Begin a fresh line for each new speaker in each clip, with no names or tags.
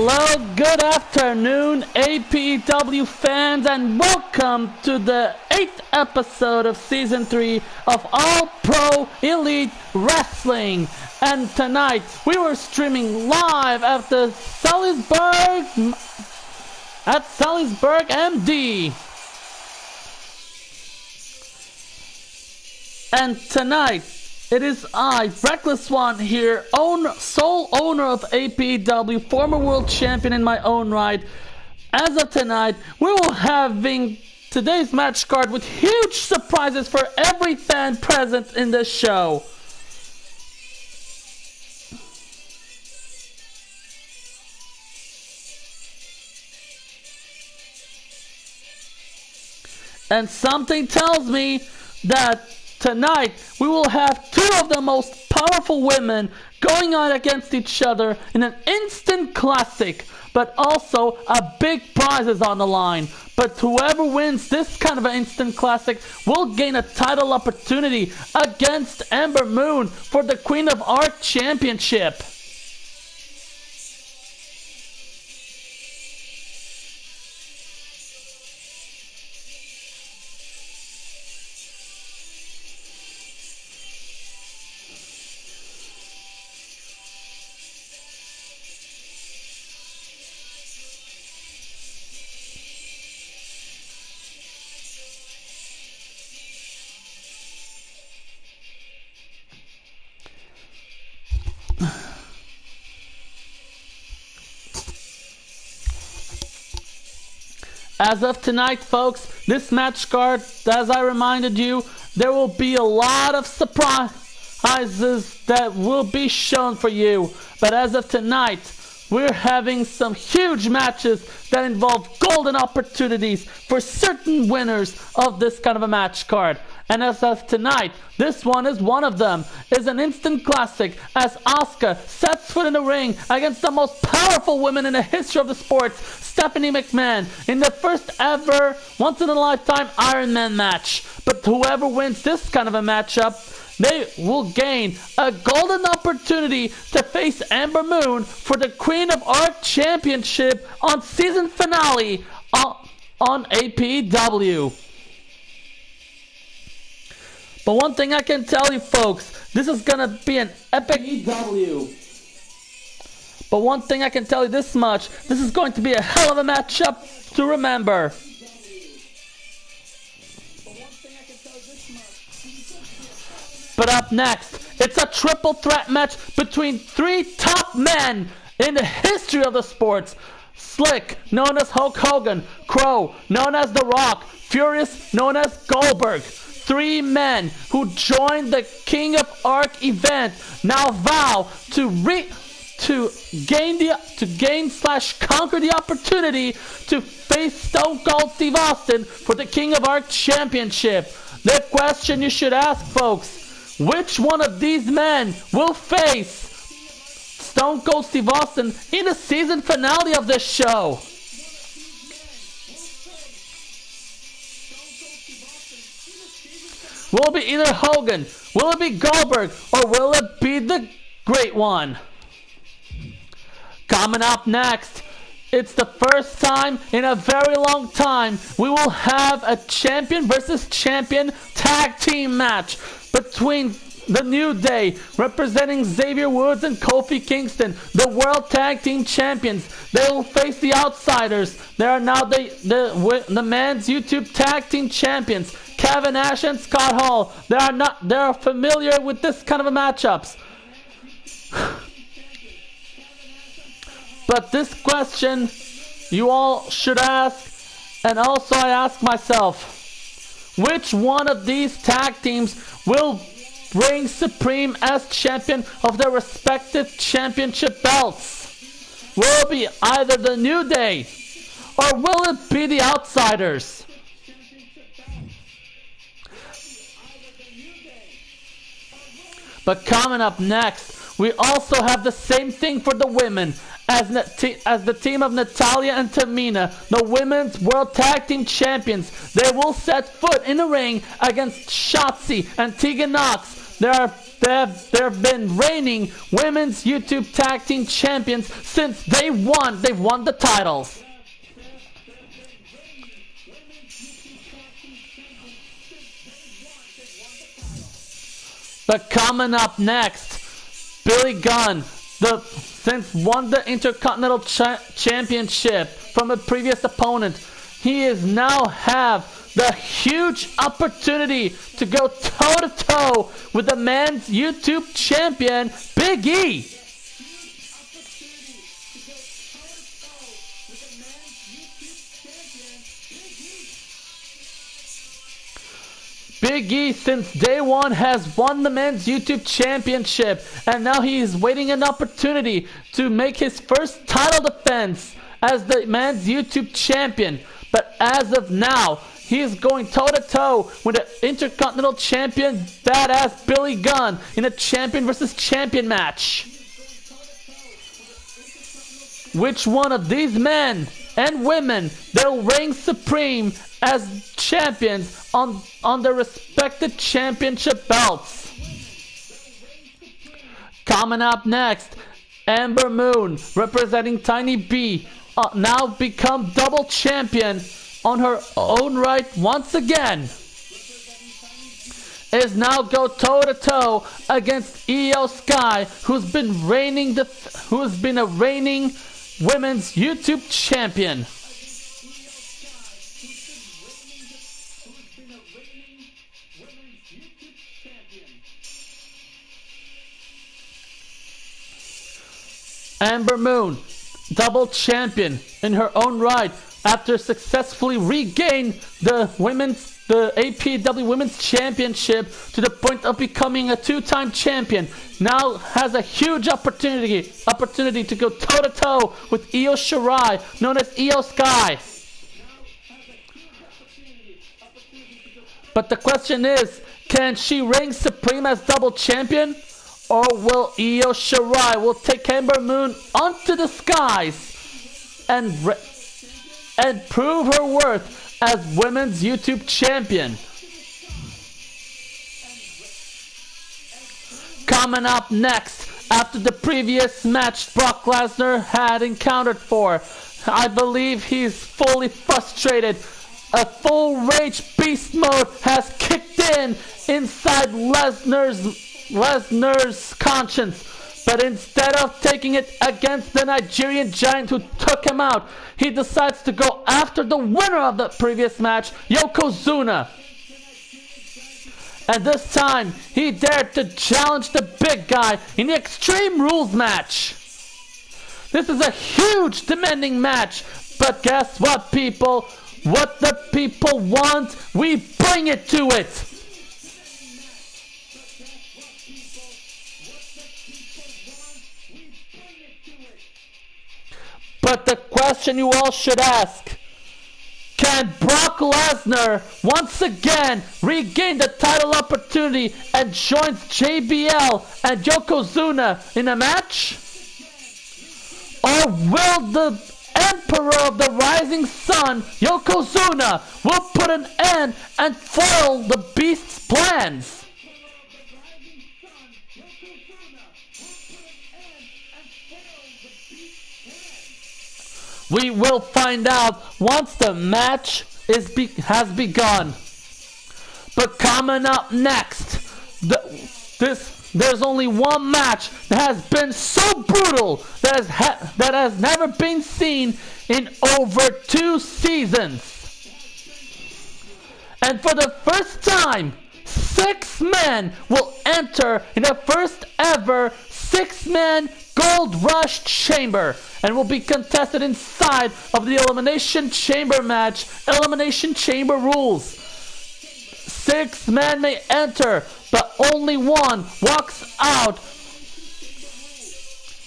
Hello, good afternoon, APEW fans, and welcome to the 8th episode of Season 3 of All Pro Elite Wrestling. And tonight, we were streaming live at the Salisbury MD. And tonight, it is I, Reckless One here, sole owner of APEW, former world champion in my own right. As of tonight, we will having today's match card with huge surprises for every fan present in this show. And something tells me that tonight, we will have two of the most powerful women going on against each other in an instant classic, but also a big prize is on the line. But whoever wins this kind of an instant classic will gain a title opportunity against Ember Moon for the Queen of Art Championship. As of tonight, folks, this match card, as I reminded you, there will be a lot of surprises that will be shown for you. But as of tonight, we're having some huge matches that involve golden opportunities for certain winners of this kind of a match card. And as of tonight, this one is one of them. Is an instant classic as Asuka sets foot in the ring against the most powerful women in the history of the sports, Stephanie McMahon, in the first ever once-in-a-lifetime Iron Man match. But whoever wins this kind of a matchup, they will gain a golden opportunity to face Ember Moon for the Queen of Art Championship on season finale on APEW. But one thing I can tell you, folks, this is going to be an epic APEW. But one thing I can tell you this much, this is going to be a hell of a matchup to remember. But up next, it's a triple threat match between three top men in the history of the sports. Slick, known as Hulk Hogan. Crow, known as The Rock. Furious, known as Goldberg. Three men who joined the King of Arc event now vow to gain/conquer the opportunity to face Stone Cold Steve Austin for the King of Arc Championship. The question you should ask, folks, which one of these men will face Stone Cold Steve Austin in the season finale of this show? Will it be either Hogan, will it be Goldberg, or will it be the Great One? Coming up next, it's the first time in a very long time we will have a champion versus champion tag team match between the New Day, representing Xavier Woods and Kofi Kingston, the World Tag Team Champions. They will face the Outsiders. They are now the Men's YouTube Tag Team Champions, Kevin Nash and Scott Hall. They are familiar with this kind of a matchups. But this question you all should ask, and also I ask myself, which one of these tag teams will reign supreme as champion of their respective championship belts? Will it be either the New Day, or will it be the Outsiders? But coming up next, we also have the same thing for the women, as the team of Natalia and Tamina, the Women's World Tag Team Champions. They will set foot in the ring against Shotzi and Tegan Nox. They have been reigning Women's YouTube Tag Team Champions since they won. They've won the titles. But coming up next, Billy Gunn, since won the Intercontinental Championship from a previous opponent, he is now have the huge opportunity to go toe-to-toe with the men's YouTube champion, Big E. Big E, since day one, has won the men's YouTube championship, and now he is waiting an opportunity to make his first title defense as the men's YouTube champion. But as of now, he is going toe-to-toe with the Intercontinental Champion, badass Billy Gunn, in a champion versus champion match. Which one of these men and women they'll reign supreme as champions on their respective championship belts? Coming up next, Ember Moon, representing Tiny B, now become double champion on her own right once again, is now go toe-to-toe against Io Sky, who's been a reigning women's YouTube champion. Ember Moon, double champion in her own right, after successfully regained the APEW Women's Championship to the point of becoming a two-time champion, now has a huge opportunity to go toe-to-toe with Io Shirai, known as Io Sky. But the question is, can she reign supreme as double champion? Or will Io Shirai will take Ember Moon onto the skies and prove her worth as women's YouTube champion? Coming up next, after the previous match Brock Lesnar had encountered for, I believe he's fully frustrated. A full rage beast mode has kicked in inside Lesnar's conscience, but instead of taking it against the Nigerian giant who took him out, he decides to go after the winner of the previous match, Yokozuna. And this time, he dared to challenge the big guy in the Extreme Rules match. This is a huge demanding match, but guess what, people? What the people want, we bring it to it. But the question you all should ask, can Brock Lesnar once again regain the title opportunity and joins JBL and Yokozuna in a match? Or will the Emperor of the Rising Sun, Yokozuna, will put an end and foil the Beast's plans? We will find out once the match has begun. But coming up next, there's only one match that has been so brutal that has never been seen in over 2 seasons. And for the first time, 6 men will enter in the first ever 6-man Gold Rush Chamber, and will be contested inside of the Elimination Chamber match. Elimination Chamber rules: 6 men may enter, but only one walks out.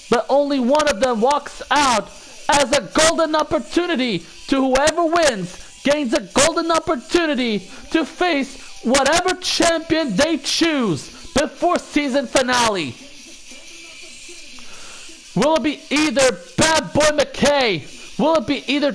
But only one of them walks out as a golden opportunity to whoever wins gains a golden opportunity to face whatever champion they choose before season finale. Will it be either Bad Boy McKay? Will it be either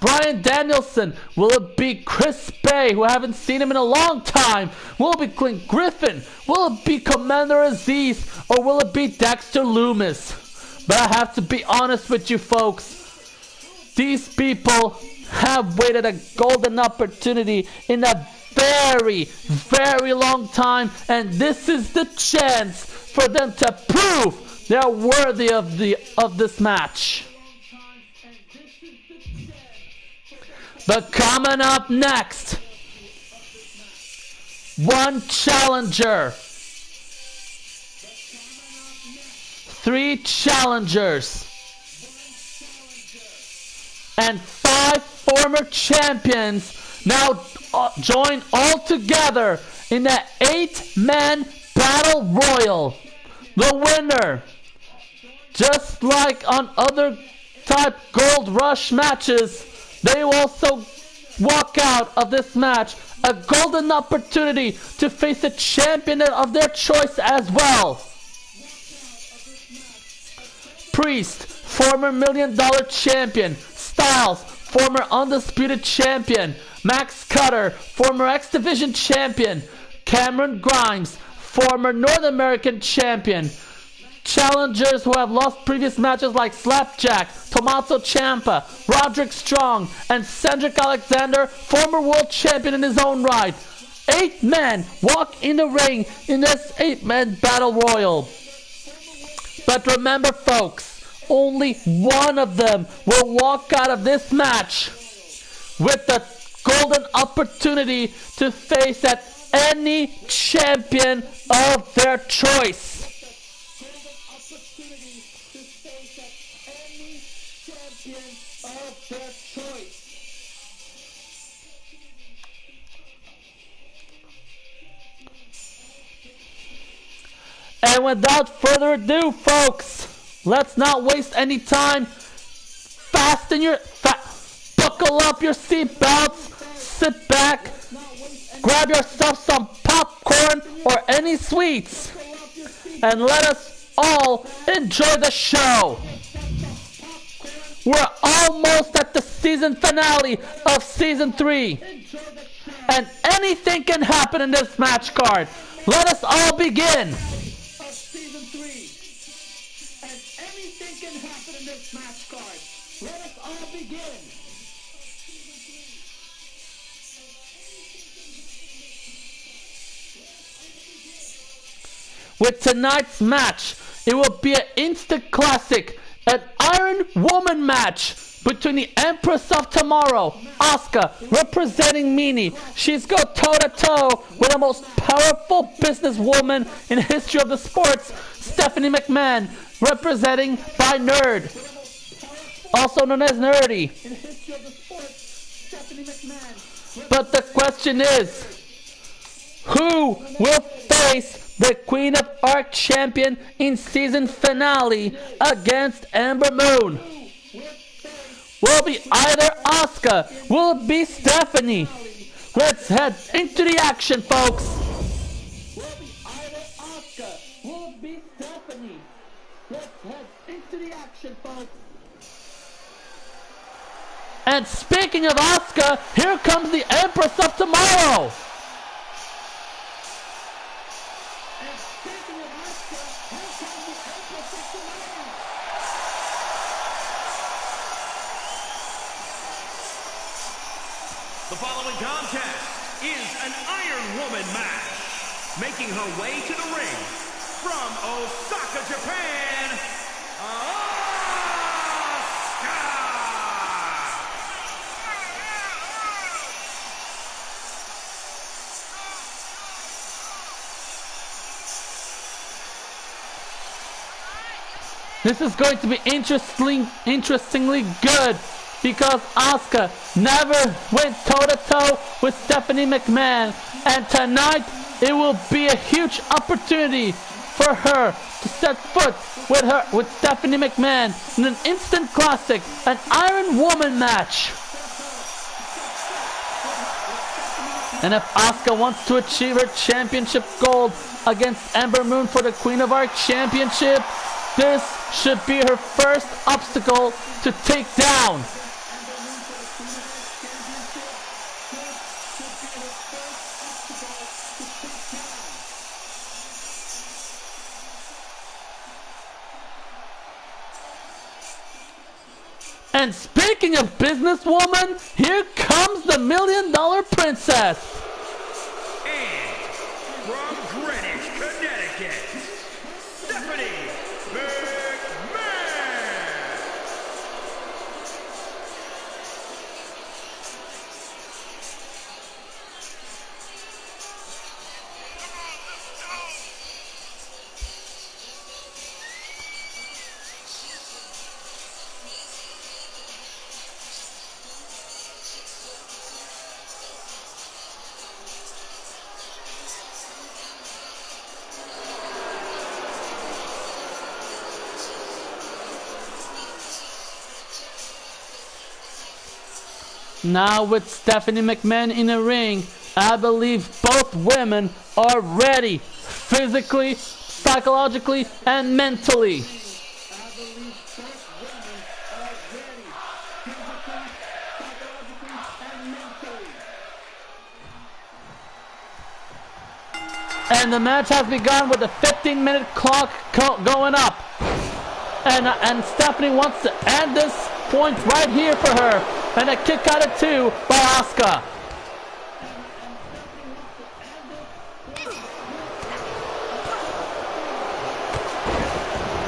Bryan Danielson? Will it be Chris Bay, who I haven't seen him in a long time? Will it be Clint Griffin? Will it be Commander Aziz? Or will it be Dexter Loomis? But I have to be honest with you folks. These people have waited a golden opportunity in a very, very long time. And this is the chance for them to prove they're worthy of this match. But coming up next, one challenger, 3 challengers, and 5 former champions now join all together in an 8-man battle royal. The winner, just like on other type Gold Rush matches, they will also walk out of this match a golden opportunity to face a champion of their choice as well. Priest, former $1 Million champion. Styles, former undisputed champion. Max Cutter, former X Division champion. Cameron Grimes, former North American champion. Challengers who have lost previous matches like Slapjack, Tommaso Ciampa, Roderick Strong, and Cedric Alexander, former world champion in his own right. 8 men walk in the ring in this 8-man battle royal. But remember folks, only one of them will walk out of this match with the golden opportunity to face any champion of their choice. And without further ado, folks, let's not waste any time. Buckle up your seatbelts, sit back, grab yourself some popcorn or any sweets, and let us all enjoy the show. We're almost at the season finale of season 3, and anything can happen in this match card. Let us all begin. With tonight's match, it will be an instant classic, an Iron Woman match between the Empress of Tomorrow, Asuka, representing Mini. She's go toe-to-toe with the most powerful businesswoman in the history of the sports, Stephanie McMahon, representing by Nerd, also known as Nerdy. But the question is, who will face the Queen of Arc champion in season finale against Ember Moon? Will it be either Asuka? Will it be Stephanie? Let's head into the action, folks. Will it be either Asuka? Will it be Stephanie? Let's head into the action, folks. And speaking of Asuka, here comes the Empress of Tomorrow.
The following contest is an Iron Woman match. Making her way to the ring from Osaka, Japan, Asuka!
This is going to be interestingly good, because Asuka never went toe-to-toe with Stephanie McMahon, and tonight it will be a huge opportunity for her to set foot with Stephanie McMahon in an instant classic, an Iron Woman match. And if Asuka wants to achieve her championship gold against Ember Moon for the Queen of Arc Championship, This should be her first obstacle to take down. And speaking of businesswoman, here comes the $1 Million Princess.
And from Greenwich, Connecticut, Stephanie McMahon.
Now with Stephanie McMahon in the ring, I believe both women are ready, physically, psychologically, and mentally. And the match has begun with a 15-minute clock going up. And Stephanie wants to end this point right here for her. And a kick out of 2 by Asuka.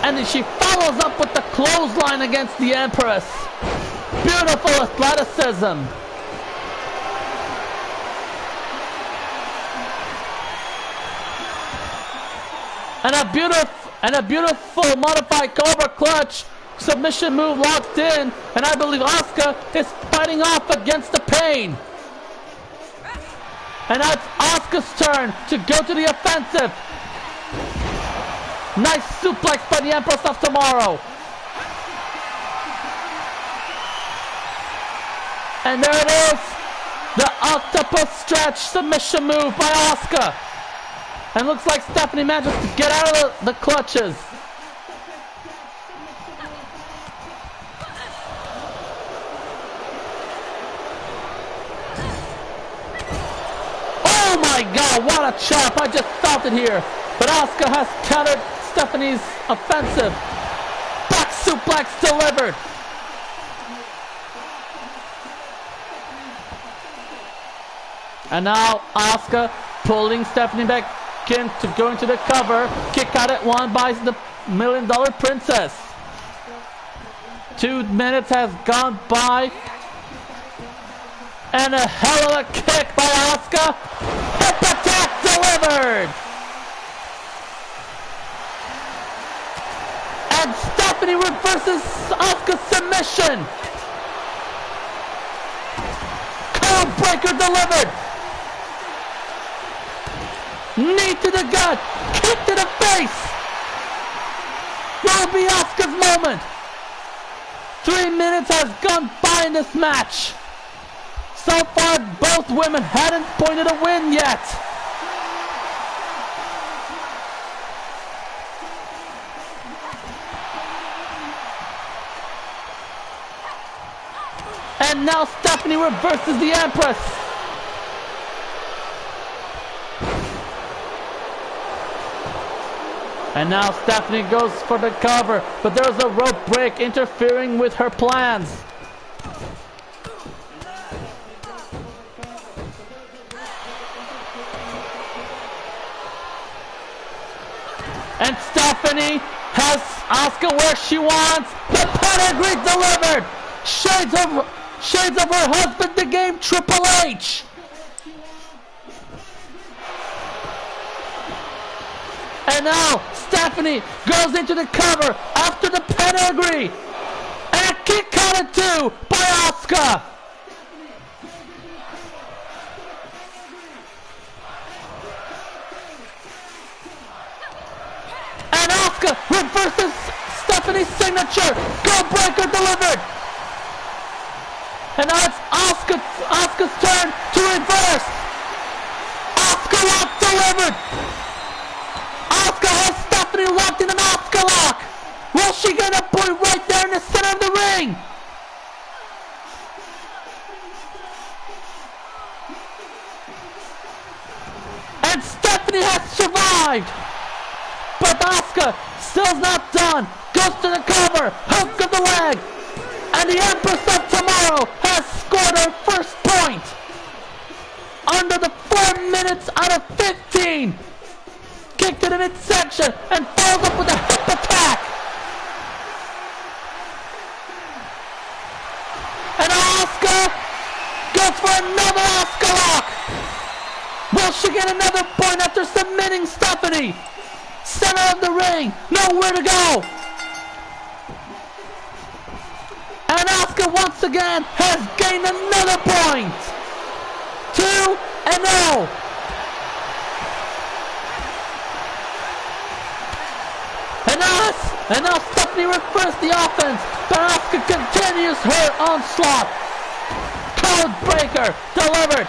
And then she follows up with the clothesline against the Empress. Beautiful athleticism. And a beautiful modified Cobra Clutch submission move locked in, and I believe Asuka is fighting off against the pain. And now it's Asuka's turn to go to the offensive. Nice suplex by the Empress of Tomorrow. And there it is, the octopus stretch submission move by Asuka. And looks like Stephanie manages to get out of the clutches. Oh my God, what a chop. I just felt it here. But Asuka has countered Stephanie's offensive. Back suplex delivered. And now Asuka pulling Stephanie back in to go into the cover. Kick out at 1 by the $1 Million Princess. 2 minutes has gone by. And a hell of a kick by Asuka. Hip attack delivered. And Stephanie reverses Asuka's submission. Code breaker delivered. Knee to the gut. Kick to the face. Will be Asuka's moment. 3 minutes has gone by in this match. So far, both women hadn't pointed a win yet. And now Stephanie reverses the Empress. And now Stephanie goes for the cover, but there's a rope break interfering with her plans. And Stephanie has Asuka where she wants. The pedigree delivered. Shades of her husband, the game Triple H. And now Stephanie goes into the cover after the pedigree. And a kick out of 2 by Asuka. And Asuka reverses Stephanie's signature. Code breaker delivered. And now it's Asuka's turn to reverse. Asuka lock delivered. Asuka has Stephanie locked in an Asuka lock. Will she get a point right there in the center of the ring? And Stephanie has survived. But Asuka still's not done. Goes to the cover. Hook of the leg. And the Empress of Tomorrow has scored her first point. Under the 4 minutes out of 15. Kick to the midsection and follows up with a hip attack. And Asuka goes for another Asuka lock. Will she get another point after submitting Stephanie? Center of the ring, nowhere to go. And Asuka once again has gained another point. 2-0. And now Stephanie reverses the offense, but Asuka continues her onslaught. Code breaker delivered.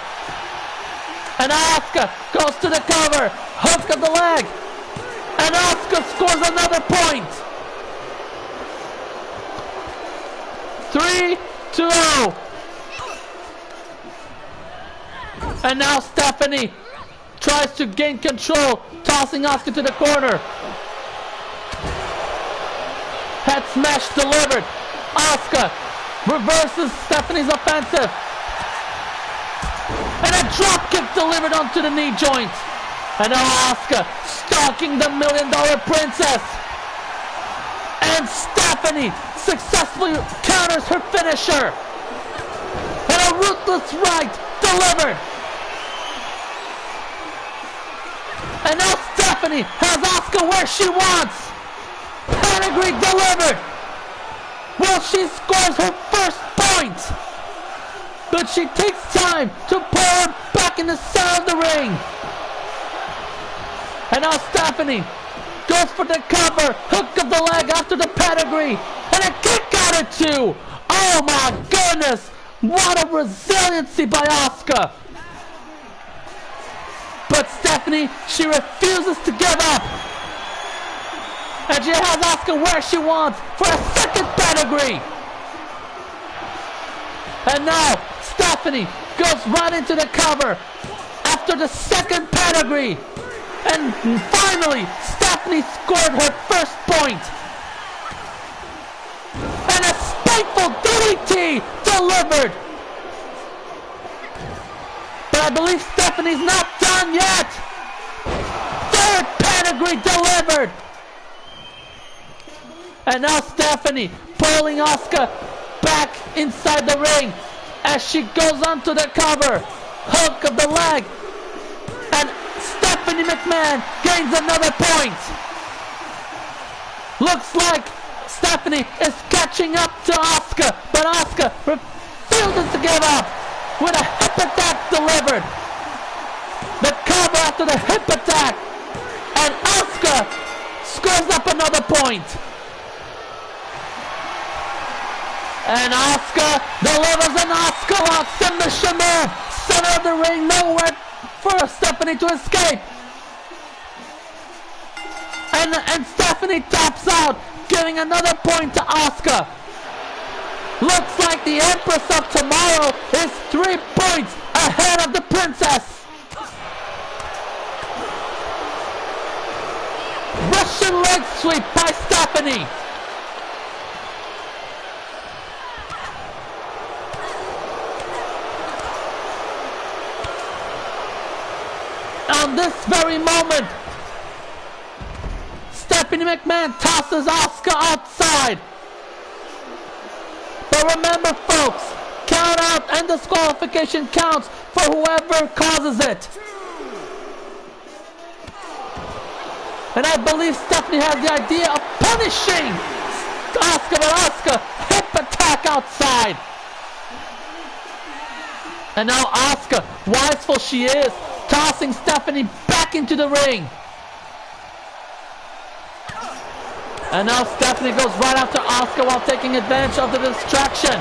And Asuka goes to the cover, hook of the leg. And Asuka scores another point. 3-0. And now Stephanie tries to gain control, tossing Asuka to the corner. Head smash delivered. Asuka reverses Stephanie's offensive. And a drop kick delivered onto the knee joint. And now Asuka stalking the $1 Million Princess. And Stephanie successfully counters her finisher. And a ruthless right delivered. And now Stephanie has Asuka where she wants. Pedigree delivered. Well, she scores her first point. But she takes time to pull her back in the center of the ring. And now Stephanie goes for the cover, hook of the leg after the pedigree, and a kick out of two. Oh my goodness, what a resiliency by Asuka. But Stephanie, she refuses to give up. And she has Asuka where she wants for a second pedigree. And now Stephanie goes right into the cover after the second pedigree. And finally, Stephanie scored her first point. And a spiteful DDT delivered. But I believe Stephanie's not done yet. Third pedigree delivered. And now Stephanie pulling Asuka back inside the ring as she goes onto the cover. Hook of the leg. And Stephanie McMahon gains another point. Looks like Stephanie is catching up to Asuka, but Asuka refuses to give up with a hip attack delivered. The cover after the hip attack. And Asuka scores up another point. And Asuka delivers an Asuka lock submission move. Center of the ring, nowhere for Stephanie to escape. And Stephanie taps out, giving another point to Asuka. Looks like the Empress of Tomorrow is 3 points ahead of the Princess. Russian leg sweep by Stephanie. On this very moment, Stephanie McMahon tosses Asuka outside. But remember, folks, count out and disqualification counts for whoever causes it. And I believe Stephanie has the idea of punishing Asuka, but Asuka hip attack outside. And now Asuka, wiseful she is, tossing Stephanie back into the ring. And now Stephanie goes right after Asuka while taking advantage of the distraction.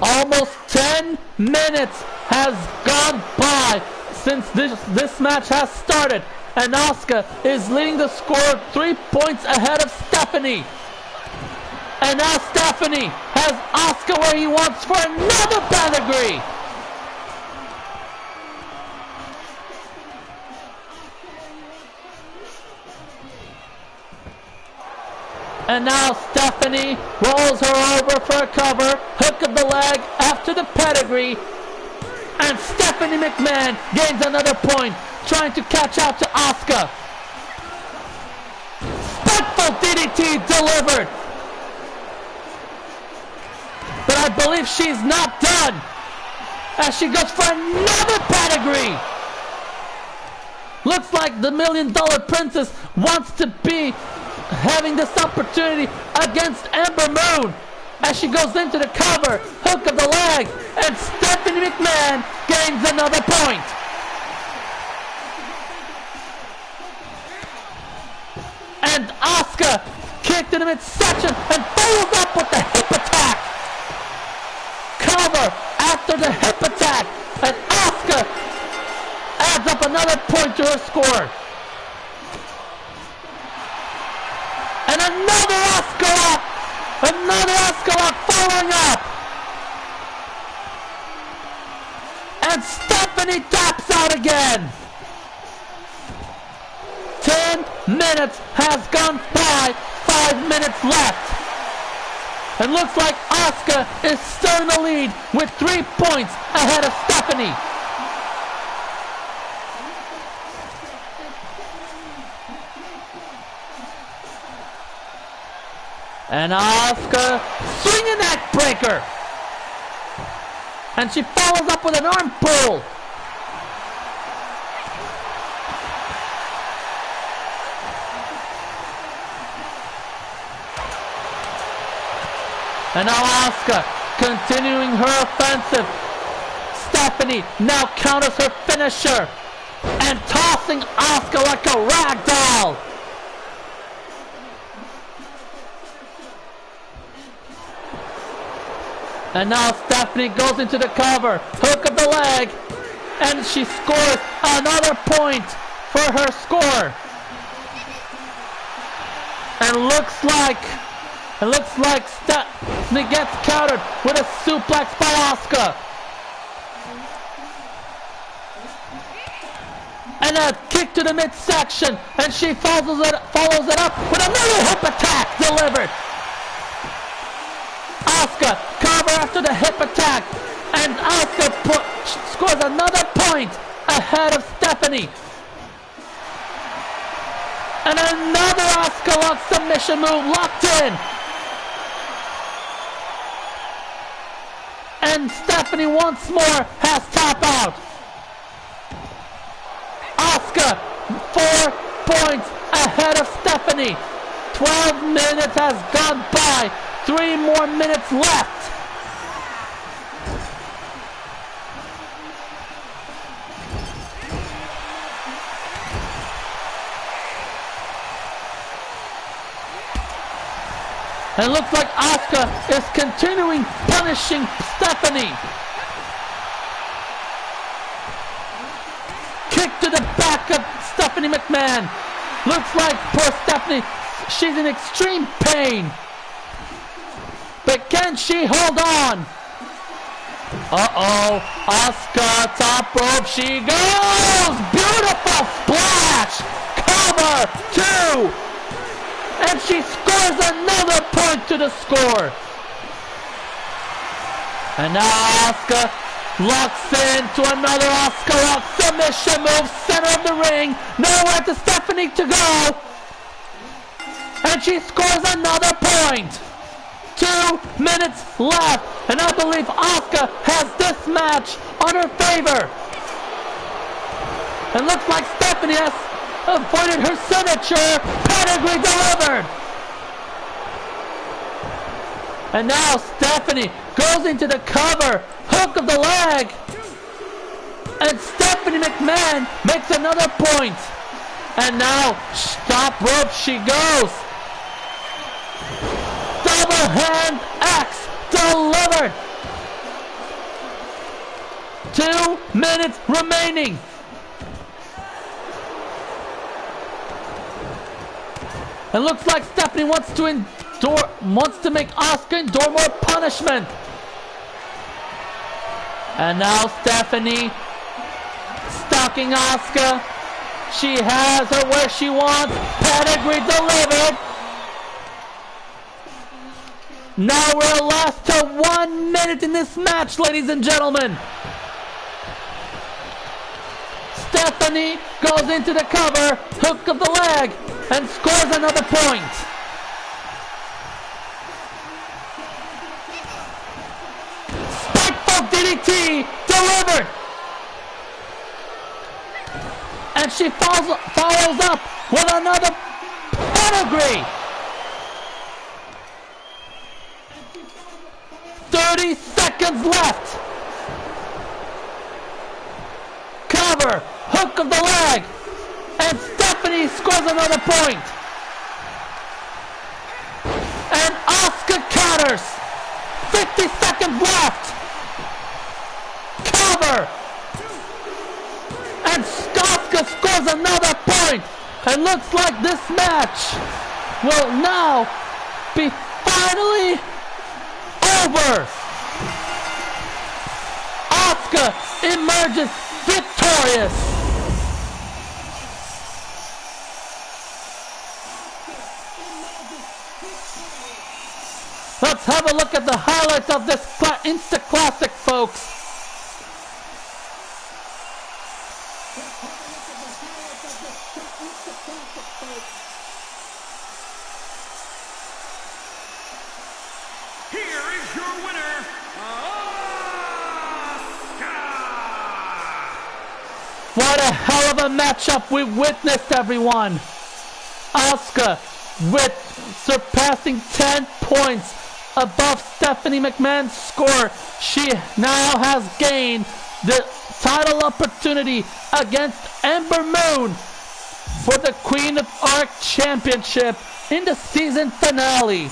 Almost 10 minutes has gone by since this match has started, and Asuka is leading the score 3 points ahead of Stephanie. And now Stephanie has Asuka where he wants for another pedigree. And now Stephanie rolls her over for a cover, hook of the leg after the pedigree, and Stephanie McMahon gains another point, trying to catch out to Asuka. Spiteful DDT delivered. But I believe she's not done, as she goes for another pedigree. Looks like the $1 Million Princess wants to be having this opportunity against Ember Moon, as she goes into the cover, hook of the leg, and Stephanie McMahon gains another point. And Asuka kicked in the midsection and follows up with the hip attack. Cover after the hip attack, and Asuka adds up another point to her score. And another Asuka lock! Another Asuka lock following up! And Stephanie taps out again! 10 minutes has gone by, 5 minutes left. And looks like Asuka is still in the lead with 3 points ahead of Stephanie. And Asuka swinging neck breaker. And she follows up with an arm pull. And now Asuka continuing her offensive. Stephanie now counters her finisher and tossing Asuka like a rag doll. And now Stephanie goes into the cover, hook of the leg, and she scores another point for her score. And looks like Stephanie gets countered with a suplex by Asuka. And a kick to the midsection, and she follows it up with another hip attack delivered. Asuka cover after the hip attack, and Asuka scores another point ahead of Stephanie. And another Asuka lock submission move locked in. And Stephanie once more has tap out. Asuka 4 points ahead of Stephanie. 12 minutes has gone by. 3 more minutes left. And it looks like Asuka is continuing punishing Stephanie. Kick to the back of Stephanie McMahon. Looks like poor Stephanie, she's in extreme pain. But can she hold on? Uh-oh. Asuka, top rope, she goes! Beautiful splash! Cover, 2! And she scores another point to the score. And now Asuka locks into another Asuka lock submission move, center of the ring. Nowhere to Stephanie to go. And she scores another point. 2 minutes left, and I believe Asuka has this match on her favor. And looks like Stephanie has avoided her signature. Pedigree delivered. And now Stephanie goes into the cover, hook of the leg, and Stephanie McMahon makes another point. And now top rope she goes. Double hand axe delivered. 2 minutes remaining. It looks like Stephanie wants to make Asuka endure more punishment. And now Stephanie stalking Asuka. She has her where she wants. Pedigree delivered. Now we're last to 1 minute in this match, ladies and gentlemen. Stephanie goes into the cover, hook of the leg, and scores another point. Spiteful DDT delivered. And she follows up with another pedigree. 30 seconds left. Cover, hook of the leg, and Stephanie scores another point. And Asuka counters. 50 seconds left. Cover. And Asuka scores another point. And looks like this match will now be finally over. Asuka emerges victorious. Let's have a look at the highlights of this Insta Classic, folks.
Here is your winner, Asuka!
What a hell of a matchup we've witnessed, everyone. Asuka with surpassing 10 points above Stephanie McMahon's score. She now has gained the title opportunity against Ember Moon for the Queen of Arc Championship in the season finale.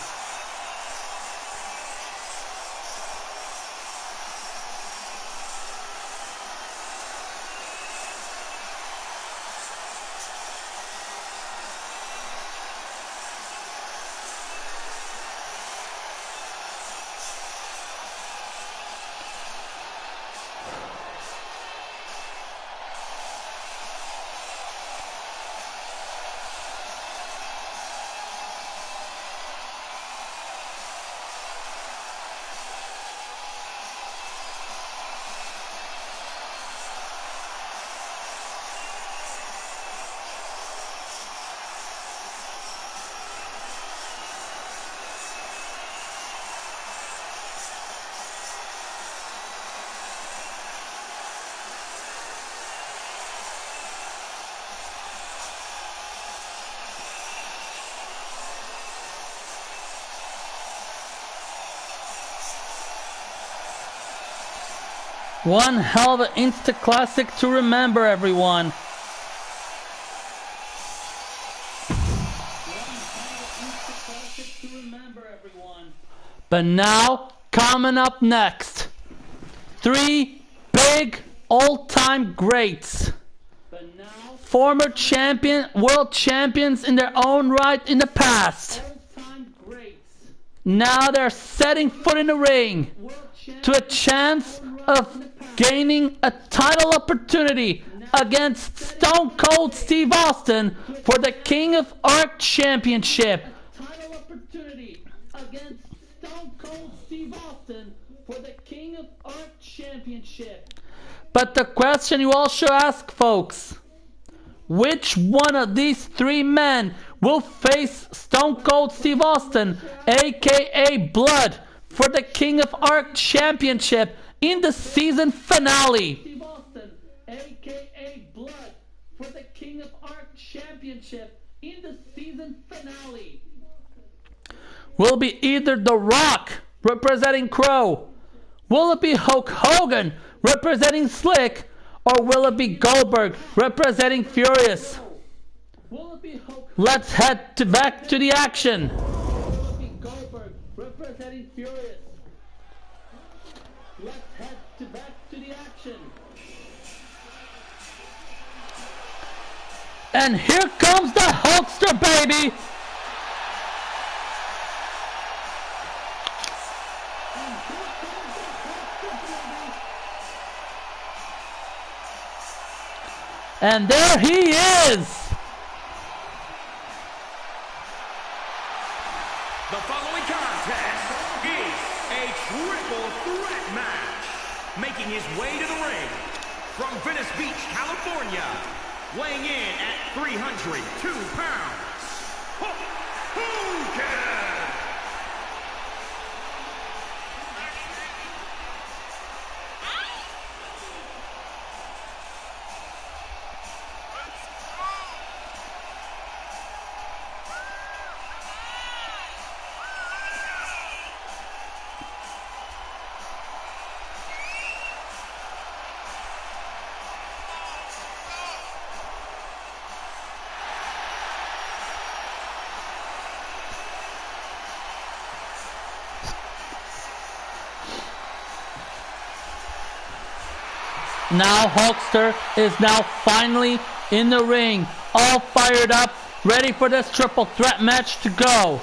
One hell of an Insta Classic to remember, everyone. But now, coming up next, 3 big all-time greats. Former world champions in their own right in the past. Now they're setting foot in the ring to a chance of gaining a title opportunity against Stone Cold Steve Austin for the King of Arc Championship. Title opportunity against Stone Cold Steve Austin for the King of Arc Championship. But the question you all should ask, folks, which one of these 3 men will face Stone Cold Steve Austin, aka Blood, for the King of Arc Championship in the season finale? Steve Austin, aka Blood, for the King of Arc Championship in the season finale. Will it be either The Rock representing Crow? Will it be Hulk Hogan representing Slick? Or will it be Goldberg representing Furious? Let's head back to the action. Will it be Goldberg representing Furious? let's head back to the action. And here comes the Hulkster, baby! And there he is!
The following contest is a triple threat match. Making his way to the ring from Venice Beach, California, weighing in at 302 pounds, Hogan!
Now Hulkster is now finally in the ring, all fired up, ready for this triple threat match to go.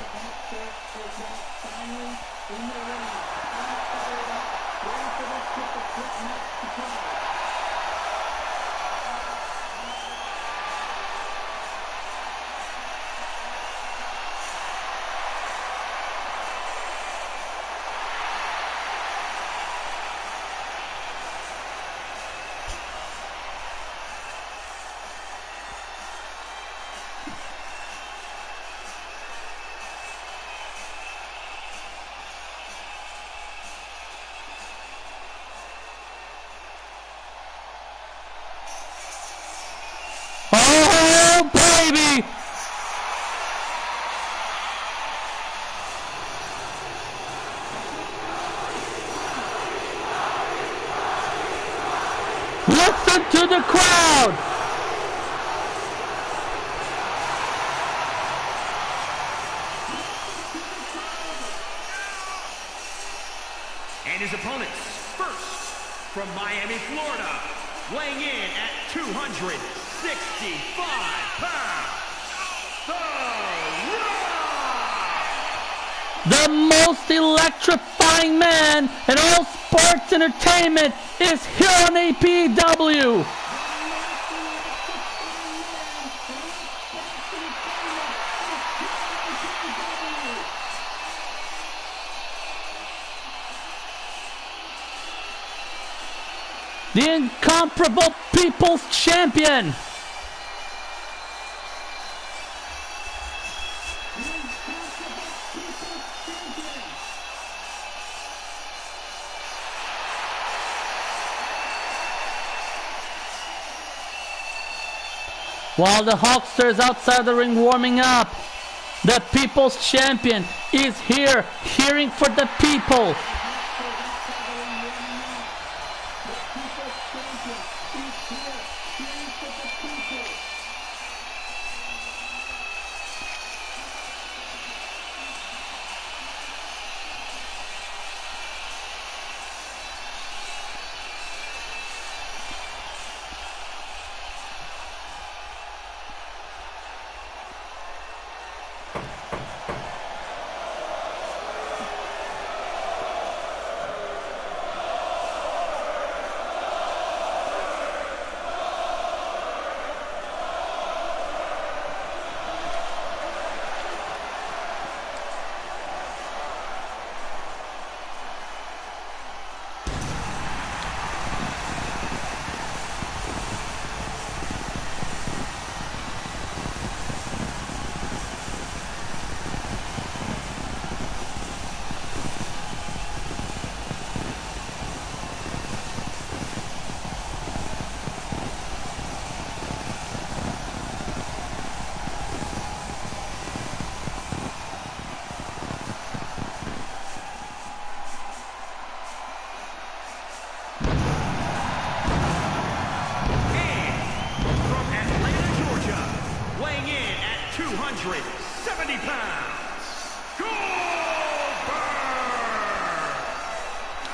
Oh, baby! Listen to the crowd!
And his opponents, first, from Miami, Florida, weighing in at 265 pounds,
The most electrifying man in all sports entertainment is here on APEW. The incomparable People's Champion. While the Hulkster is outside the ring warming up, the People's Champion is here, cheering for the people.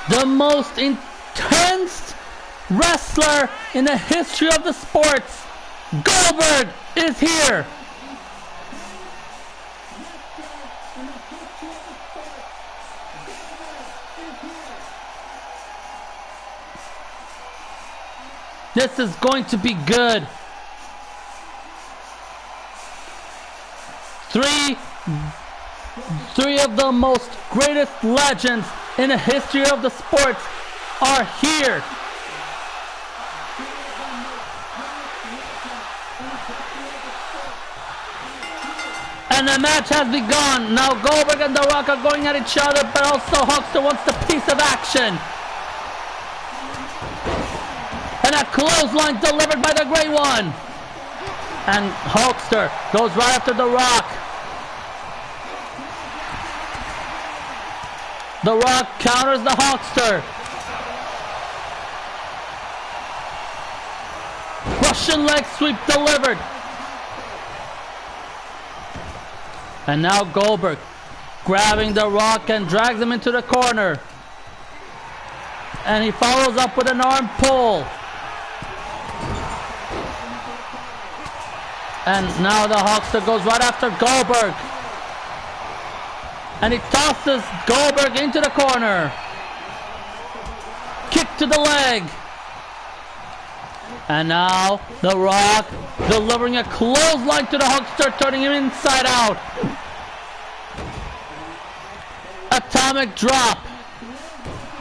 The most intense wrestler in the history of the sports, Goldberg, is here. This is going to be good. Three of the most greatest legends in the history of the sports are here. And the match has begun. Now Goldberg and The Rock are going at each other, but also Hulkster wants the piece of action. And a clothesline delivered by the Grey One. And Hulkster goes right after The Rock. The Rock counters the Hulkster. Russian leg sweep delivered. And now Goldberg grabbing The Rock and drags him into the corner. And he follows up with an arm pull. And now the Hulkster goes right after Goldberg. And he tosses Goldberg into the corner. Kick to the leg. And now The Rock delivering a clothesline to the Hulkster, turning him inside out. Atomic drop.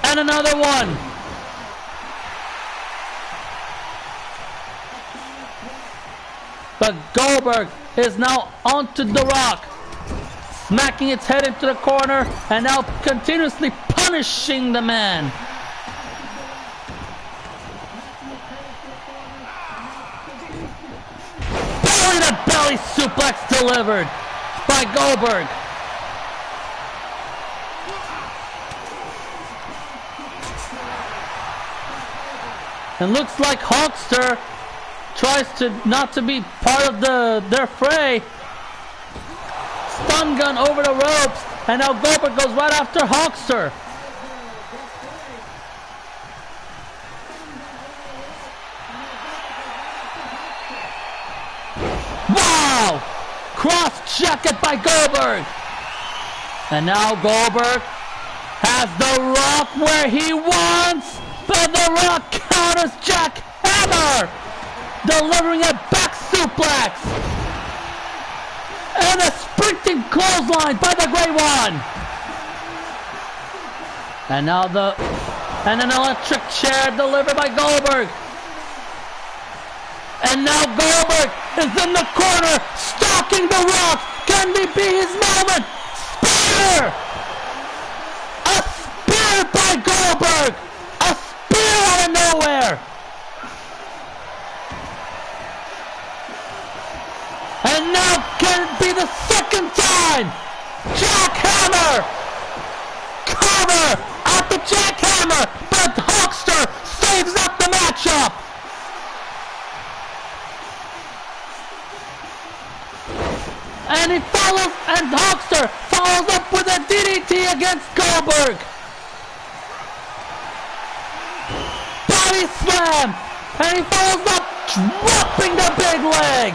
And another one. But Goldberg is now onto The Rock, smacking its head into the corner and now continuously punishing the man. Belly to belly suplex delivered by Goldberg. And looks like Hulkster tries not to be part of their fray. Stun gun over the ropes, and now Goldberg goes right after Hulkster. Wow! Cross jacket by Goldberg. And now Goldberg has The Rock where he wants, but The Rock counters jackhammer, delivering a back suplex. And a sprinting clothesline by the Grey One. And now an electric chair delivered by Goldberg. And now Goldberg is in the corner, stalking The Rock. Can it be his moment? Spear! A spear by Goldberg! A spear out of nowhere! And now can it be the second time? Jackhammer! Cover at the jackhammer, but Hulkster saves up the matchup. And Hulkster follows up with a DDT against Goldberg. Body slam, and he follows up, dropping the big leg.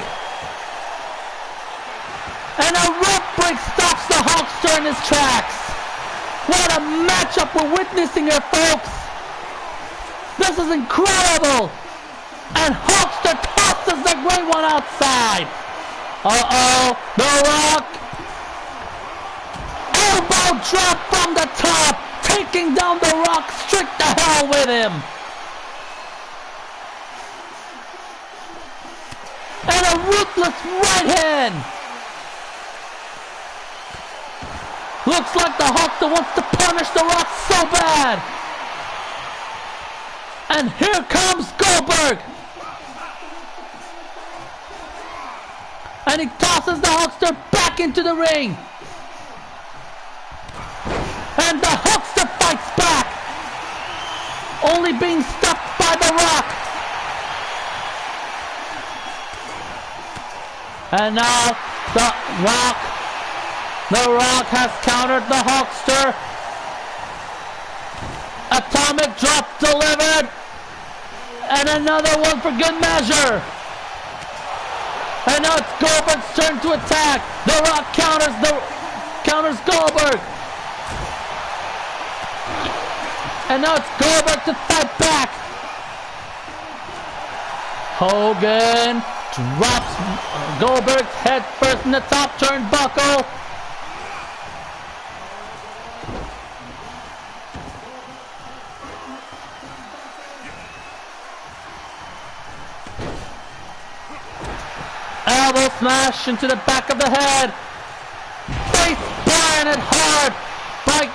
And a rope break stops the Hulkster in his tracks. What a matchup we're witnessing here, folks. This is incredible. And Hulkster tosses the Grey One outside. Uh-oh, The Rock. Elbow drop from the top, taking down The Rock straight to hell with him. And a ruthless right hand. Looks like the Hulkster wants to punish The Rock so bad. And here comes Goldberg. And he tosses the Hulkster back into the ring. And the Hulkster fights back, only being stopped by The Rock. And now The Rock has countered the Hulkster. A stomach drop delivered. And another one for good measure. And now it's Goldberg's turn to attack. The Rock counters Goldberg. And now it's Goldberg to fight back. Hogan drops Goldberg's head first in the top turnbuckle. Elbow smash into the back of the head. Face planted hard by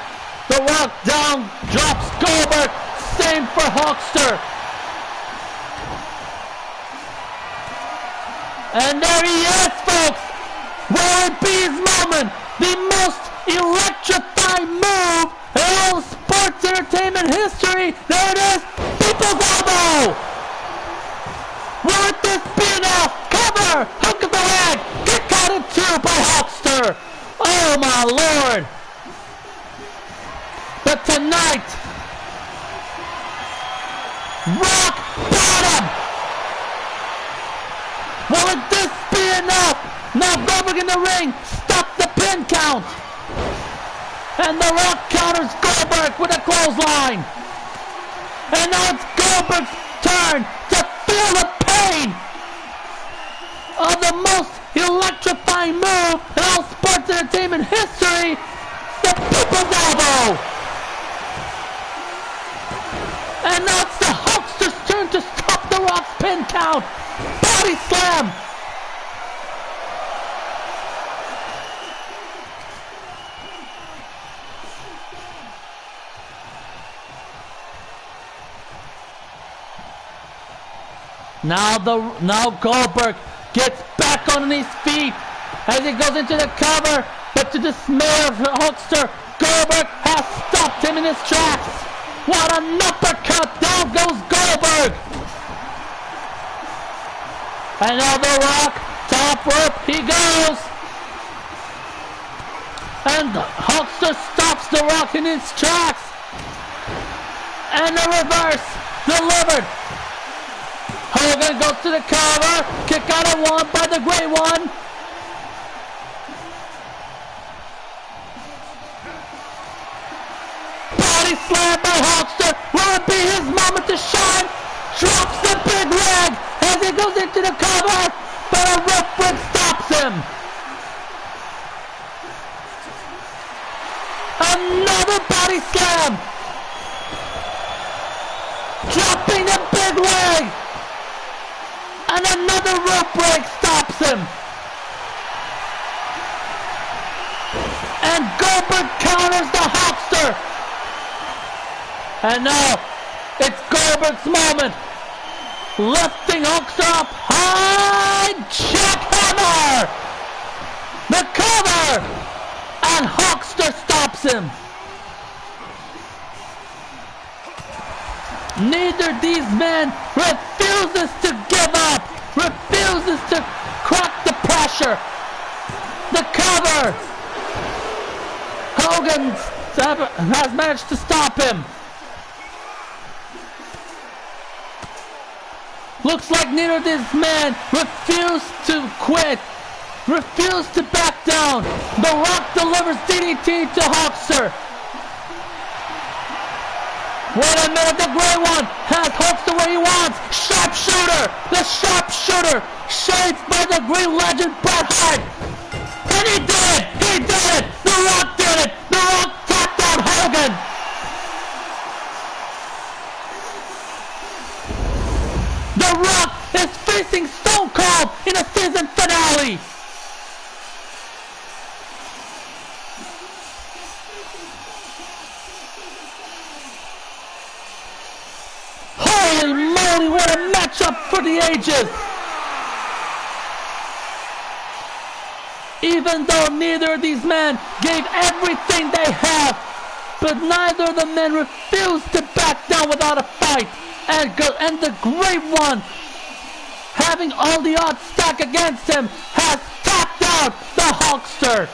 The Rock down, drops Goldberg. Same for Hulkster. And there he is, folks. Will it be his moment? The most electrifying move in all sports entertainment history. There it is. People's elbow. Will this be enough? Cover! Hook of the leg! Get caught in two by Hulkster! Oh my lord! But tonight, rock bottom! Will this be enough? Now Goldberg in the ring, stop the pin count! And The Rock counters Goldberg with a clothesline! And now it's Goldberg's turn to feel the pain of the most electrifying move in all sports entertainment history, the People's Elbow. And now it's the Hulkster's turn to stop The Rock's pin count. Body slam. Now Goldberg gets back on his feet as he goes into the cover, but to dismay of Hulkster, Goldberg has stopped him in his tracks. What an uppercut! Down goes Goldberg! And now The Rock, top rope, he goes! And Hulkster stops The Rock in his tracks! And the reverse, delivered! Hogan goes to the cover, kick out of one by the Great One. Body slam by Hulkster, will it be his moment to shine? Drops the big leg as he goes into the cover, but a rope break stops him. Another body slam. Dropping the big leg. And another rope break stops him. And Goldberg counters the Hulkster. And now, it's Goldberg's moment. Lifting Hulkster up high, jackhammer. The cover. And Hulkster stops him. Neither of these men refuses to give up, refuses to crack the pressure. The cover. Hogan has managed to stop him. Looks like neither of these men refuse to quit, refuse to back down. The Rock delivers DDT to Hulkster. Wait a minute, the Grey One has Hulkster where he wants. Sharpshooter! The sharpshooter! Shaped by the Green Legend Bret Hart! And he did it! He did it! The Rock did it! The Rock tapped out Hogan! The Rock is facing Stone Cold in a season finale! Holy moly, what a matchup for the ages! Even though neither of these men gave everything they have, but neither of the men refused to back down without a fight. And the Great One, having all the odds stacked against him, has tapped out the Hulkster.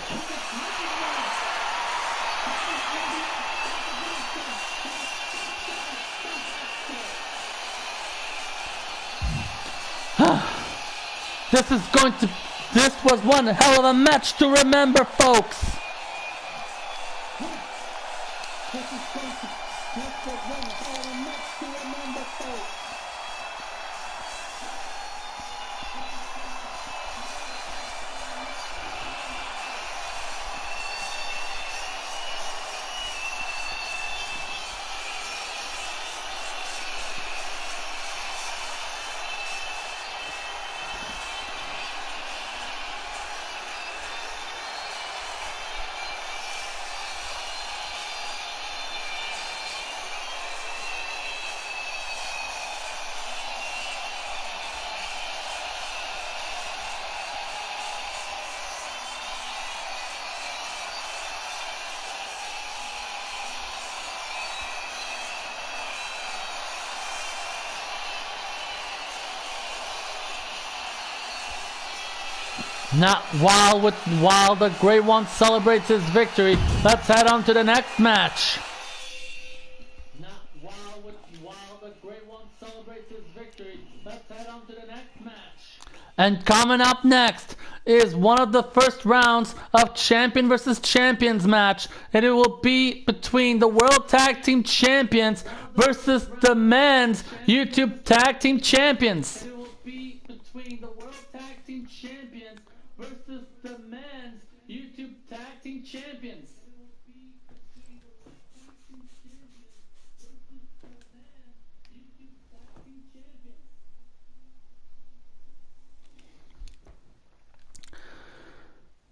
This was one hell of a match to remember, folks. Now, while the Great One celebrates his victory, let's head on to the next match. And coming up next is one of the first rounds of Champion versus Champions match, and it will be between the World Tag Team Champions versus the Men's YouTube Tag Team Champions. Versus the Men's YouTube Tag Team Champions.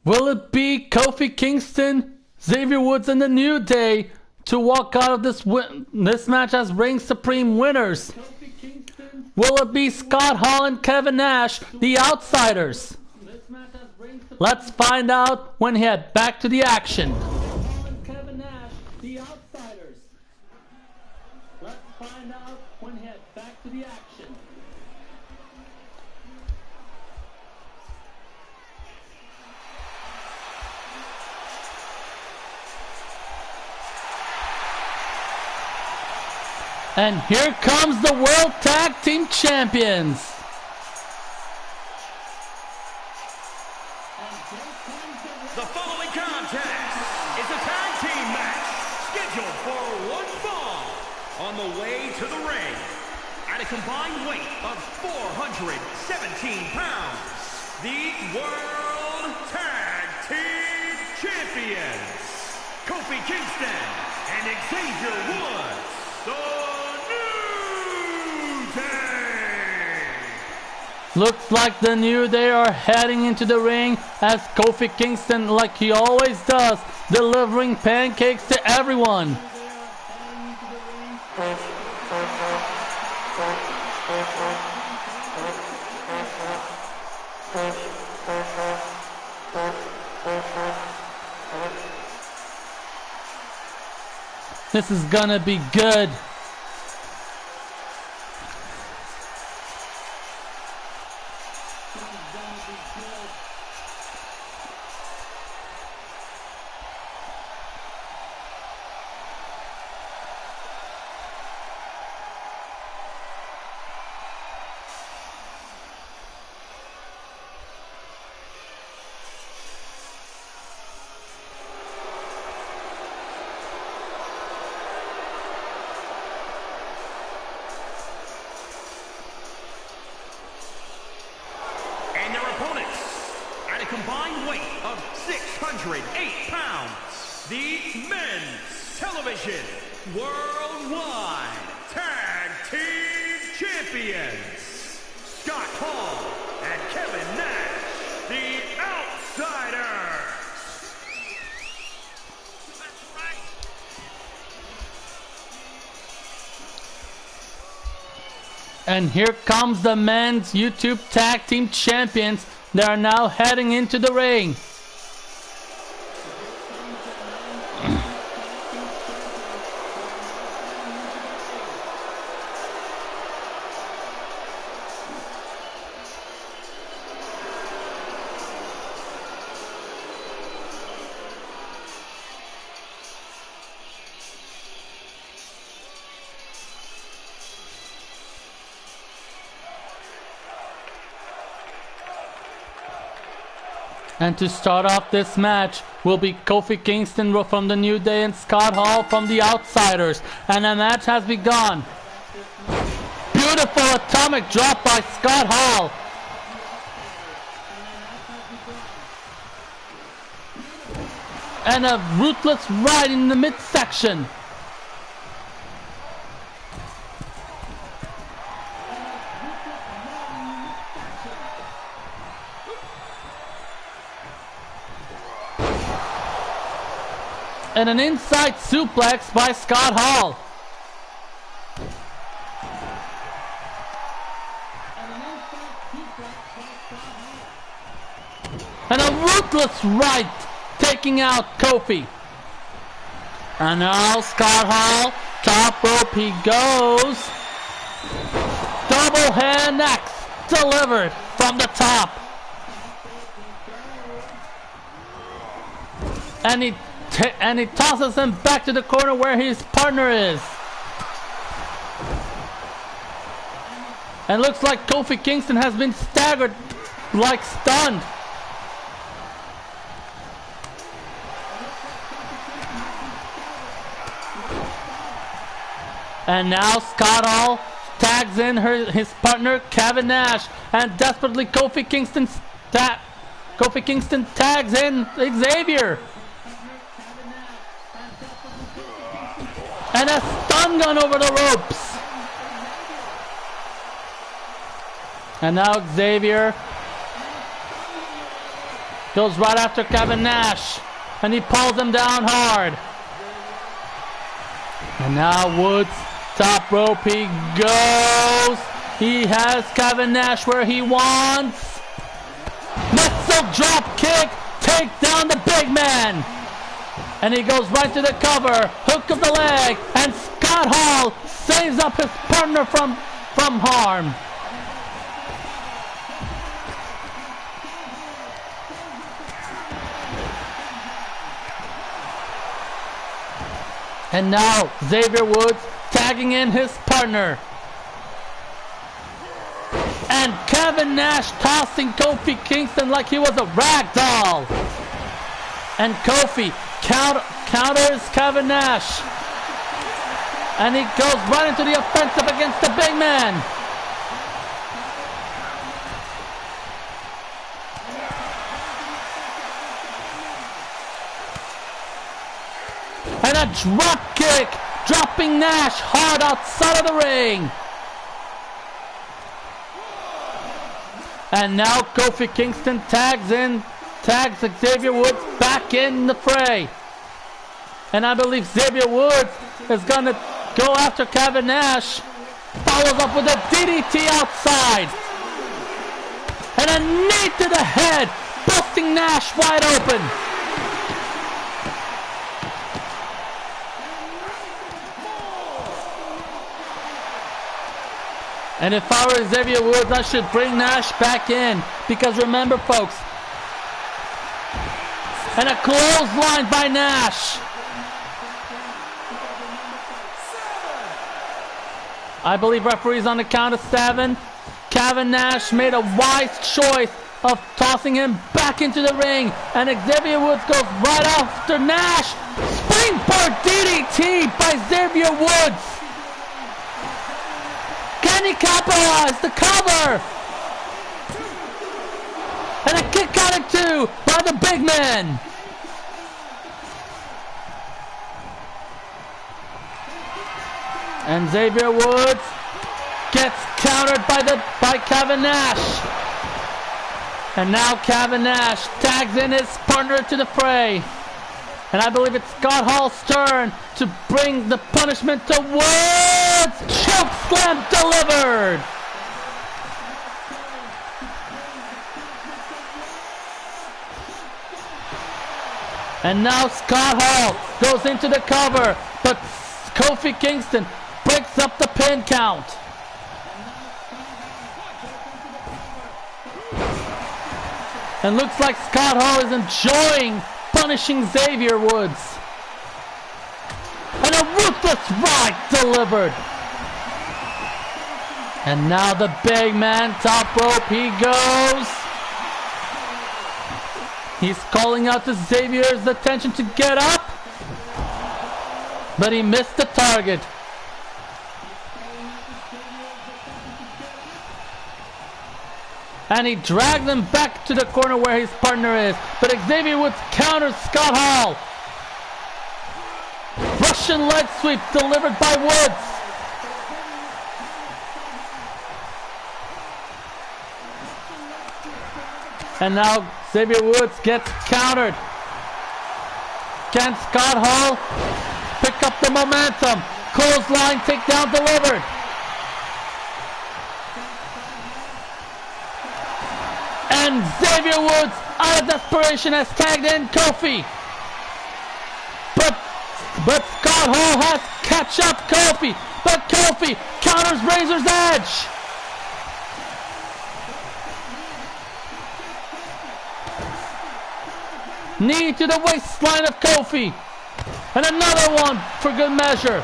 Will it be Kofi Kingston, Xavier Woods, and the New Day to walk out of this match as reign supreme winners? Will it be Scott Hall and Kevin Nash, the Outsiders? Let's find out when we head back to the action. Kevin Nash, the Outsiders. Let's find out when we head back to the action. And here comes the World Tag Team Champions.
The following contest is a tag team match scheduled for one fall on the way to the ring. At a combined weight of 417 pounds, the World Tag Team Champions, Kofi Kingston and Xavier Woods, the New Day.
Looks like the New Day are heading into the ring as Kofi Kingston, like he always does, delivering pancakes to everyone. This is gonna be good.
Combined weight of 608 pounds, the Men's Television Worldwide Tag Team Champions, Scott Hall and Kevin Nash, the Outsiders.
And here comes the Men's YouTube Tag Team Champions. They are now heading into the ring. And to start off this match will be Kofi Kingston from the New Day and Scott Hall from the Outsiders. And the match has begun. Beautiful atomic drop by Scott Hall. And a ruthless right in the midsection. And an inside suplex by Scott Hall. And a ruthless right taking out Kofi. And now Scott Hall, top rope he goes. Double hand axe delivered from the top. And he tosses him back to the corner where his partner is. And looks like Kofi Kingston has been staggered, like stunned. And now Scott Hall tags in his partner Kevin Nash, and desperately Kofi Kingston tags in Xavier. And a stun gun over the ropes. And now Xavier goes right after Kevin Nash, and he pulls him down hard. And now Woods, top rope he goes. He has Kevin Nash where he wants. Missile drop kick, take down the big man. And he goes right to the cover, hook of the leg, and Scott Hall saves up his partner from harm. And now Xavier Woods tagging in his partner. And Kevin Nash tossing Kofi Kingston like he was a rag doll. And Kofi counters Kevin Nash. And he goes right into the offensive against the big man. And a drop kick, dropping Nash hard outside of the ring. And now Kofi Kingston tags Xavier Woods back in the fray. And I believe Xavier Woods is going to go after Kevin Nash. Follows up with a DDT outside. And a knee to the head, busting Nash wide open. And if I were Xavier Woods, I should bring Nash back in. Because remember, folks, and a clothesline by Nash. I believe referee's on the count of 7. Kevin Nash made a wise choice of tossing him back into the ring. And Xavier Woods goes right after Nash. Springboard DDT by Xavier Woods. Can he capitalize the cover? And a kick out of 2 by the big man. And Xavier Woods gets countered by Kevin Nash. And now Kevin Nash tags in his partner to the fray. And I believe it's Scott Hall's turn to bring the punishment to Woods. Choke slam delivered. And now Scott Hall goes into the cover, but Kofi Kingston breaks up the pin count. And looks like Scott Hall is enjoying punishing Xavier Woods. And a ruthless right delivered. And now the big man, top rope he goes. He's calling out to Xavier's attention to get up, but he missed the target. And he dragged him back to the corner where his partner is. But Xavier Woods counters Scott Hall. Russian leg sweep delivered by Woods. And now Xavier Woods gets countered. Can Scott Hall pick up the momentum? Clothesline takedown delivered. And Xavier Woods, out of desperation, has tagged in Kofi. But Scott Hall has catch up Kofi. But Kofi counters Razor's Edge. Knee to the waistline of Kofi. And another one for good measure.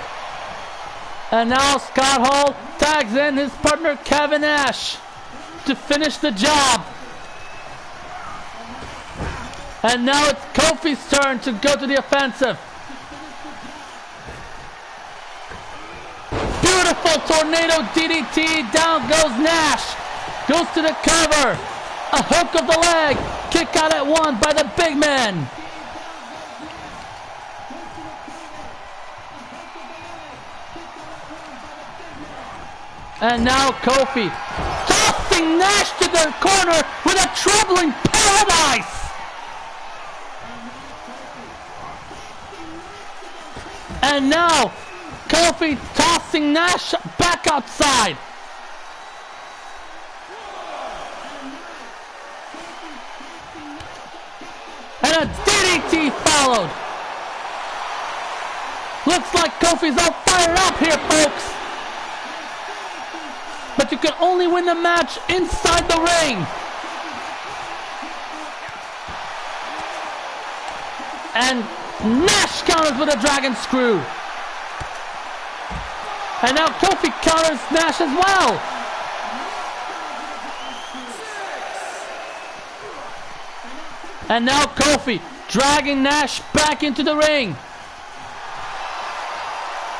And now Scott Hall tags in his partner Kevin Nash to finish the job. And now it's Kofi's turn to go to the offensive. Beautiful tornado DDT. Down goes Nash. Goes to the cover. A hook of the leg. Kick out at one by the big man. And now Kofi tossing Nash to the corner with a troubling paradise. And now Kofi tossing Nash back outside. And a DDT followed. Looks like Kofi's all fired up here, folks. But you can only win the match inside the ring. And Nash counters with a dragon screw. And now Kofi counters Nash as well. And now Kofi dragging Nash back into the ring.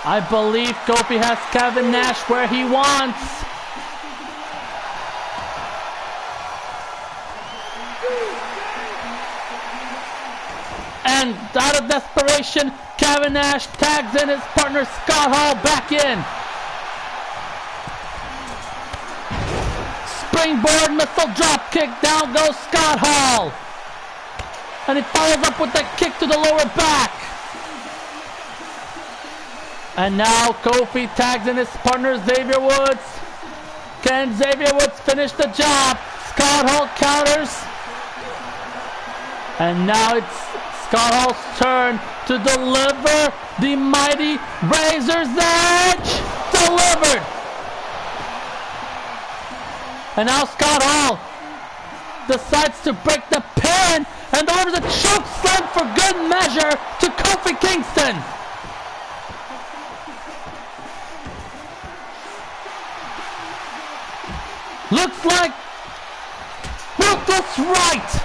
I believe Kofi has Kevin Nash where he wants. And out of desperation, Kevin Nash tags in his partner Scott Hall back in. Springboard missile drop kick. Down goes Scott Hall. And he follows up with a kick to the lower back. And now Kofi tags in his partner Xavier Woods. Can Xavier Woods finish the job? Scott Hall counters. And now it's Scott Hall's turn to deliver the mighty Razor's Edge. Delivered. And now Scott Hall decides to break the pin and delivers a choke slam for good measure to Kofi Kingston. Looks like ruthless right.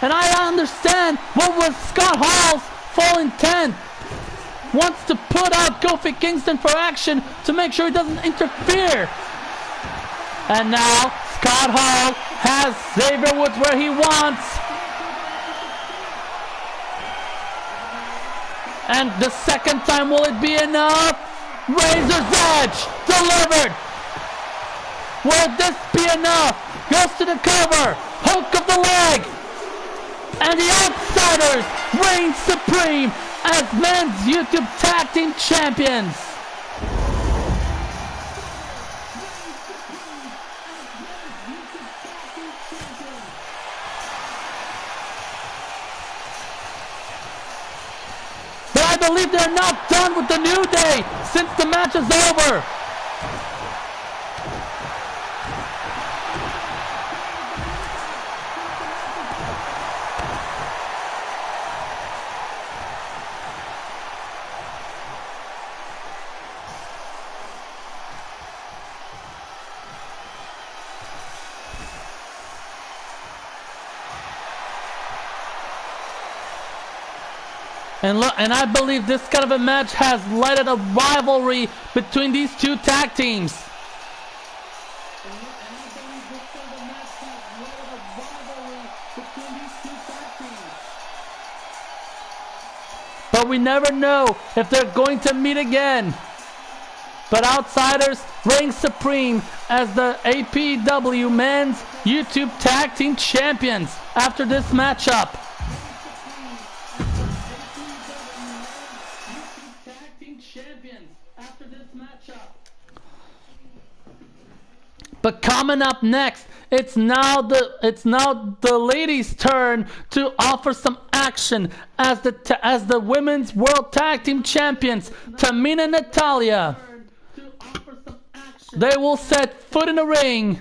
And I understand what was Scott Hall's full intent. Wants to put out Kofi Kingston for action to make sure he doesn't interfere. And now Scott Hall has Xavier Woods where he wants. And the second time, will it be enough? Razor's Edge delivered. Will this be enough? Goes to the cover. Hook of the leg. And the Outsiders reign supreme as men's YouTube Tag Team Champions. But I believe they're not done with the New Day since the match is over. And I believe this kind of a match has lighted a rivalry between these two tag teams. But we never know if they're going to meet again. But Outsiders reign supreme as the APEW Men's YouTube Tag Team Champions after this matchup. But coming up next, it's now the ladies' turn to offer some action as the Women's World Tag Team Champions, Tamina and Natalia. They will set foot in the ring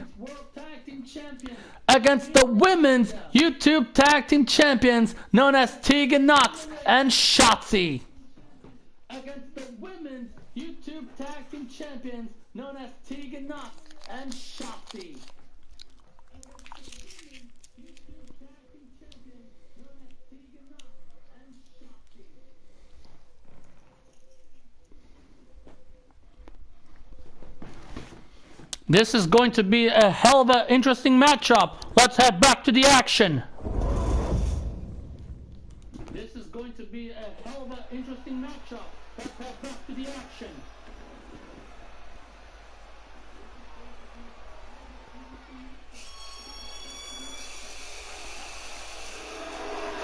against the Women's YouTube Tag Team Champions known as Tegan Knox and Shotzi. Against the Women's YouTube Tag Team Champions known as Tegan Knox and Shotzi. This is going to be a hell of an interesting matchup. Let's head back to the action. This is going to be a hell of an interesting matchup. Let's head back to the action.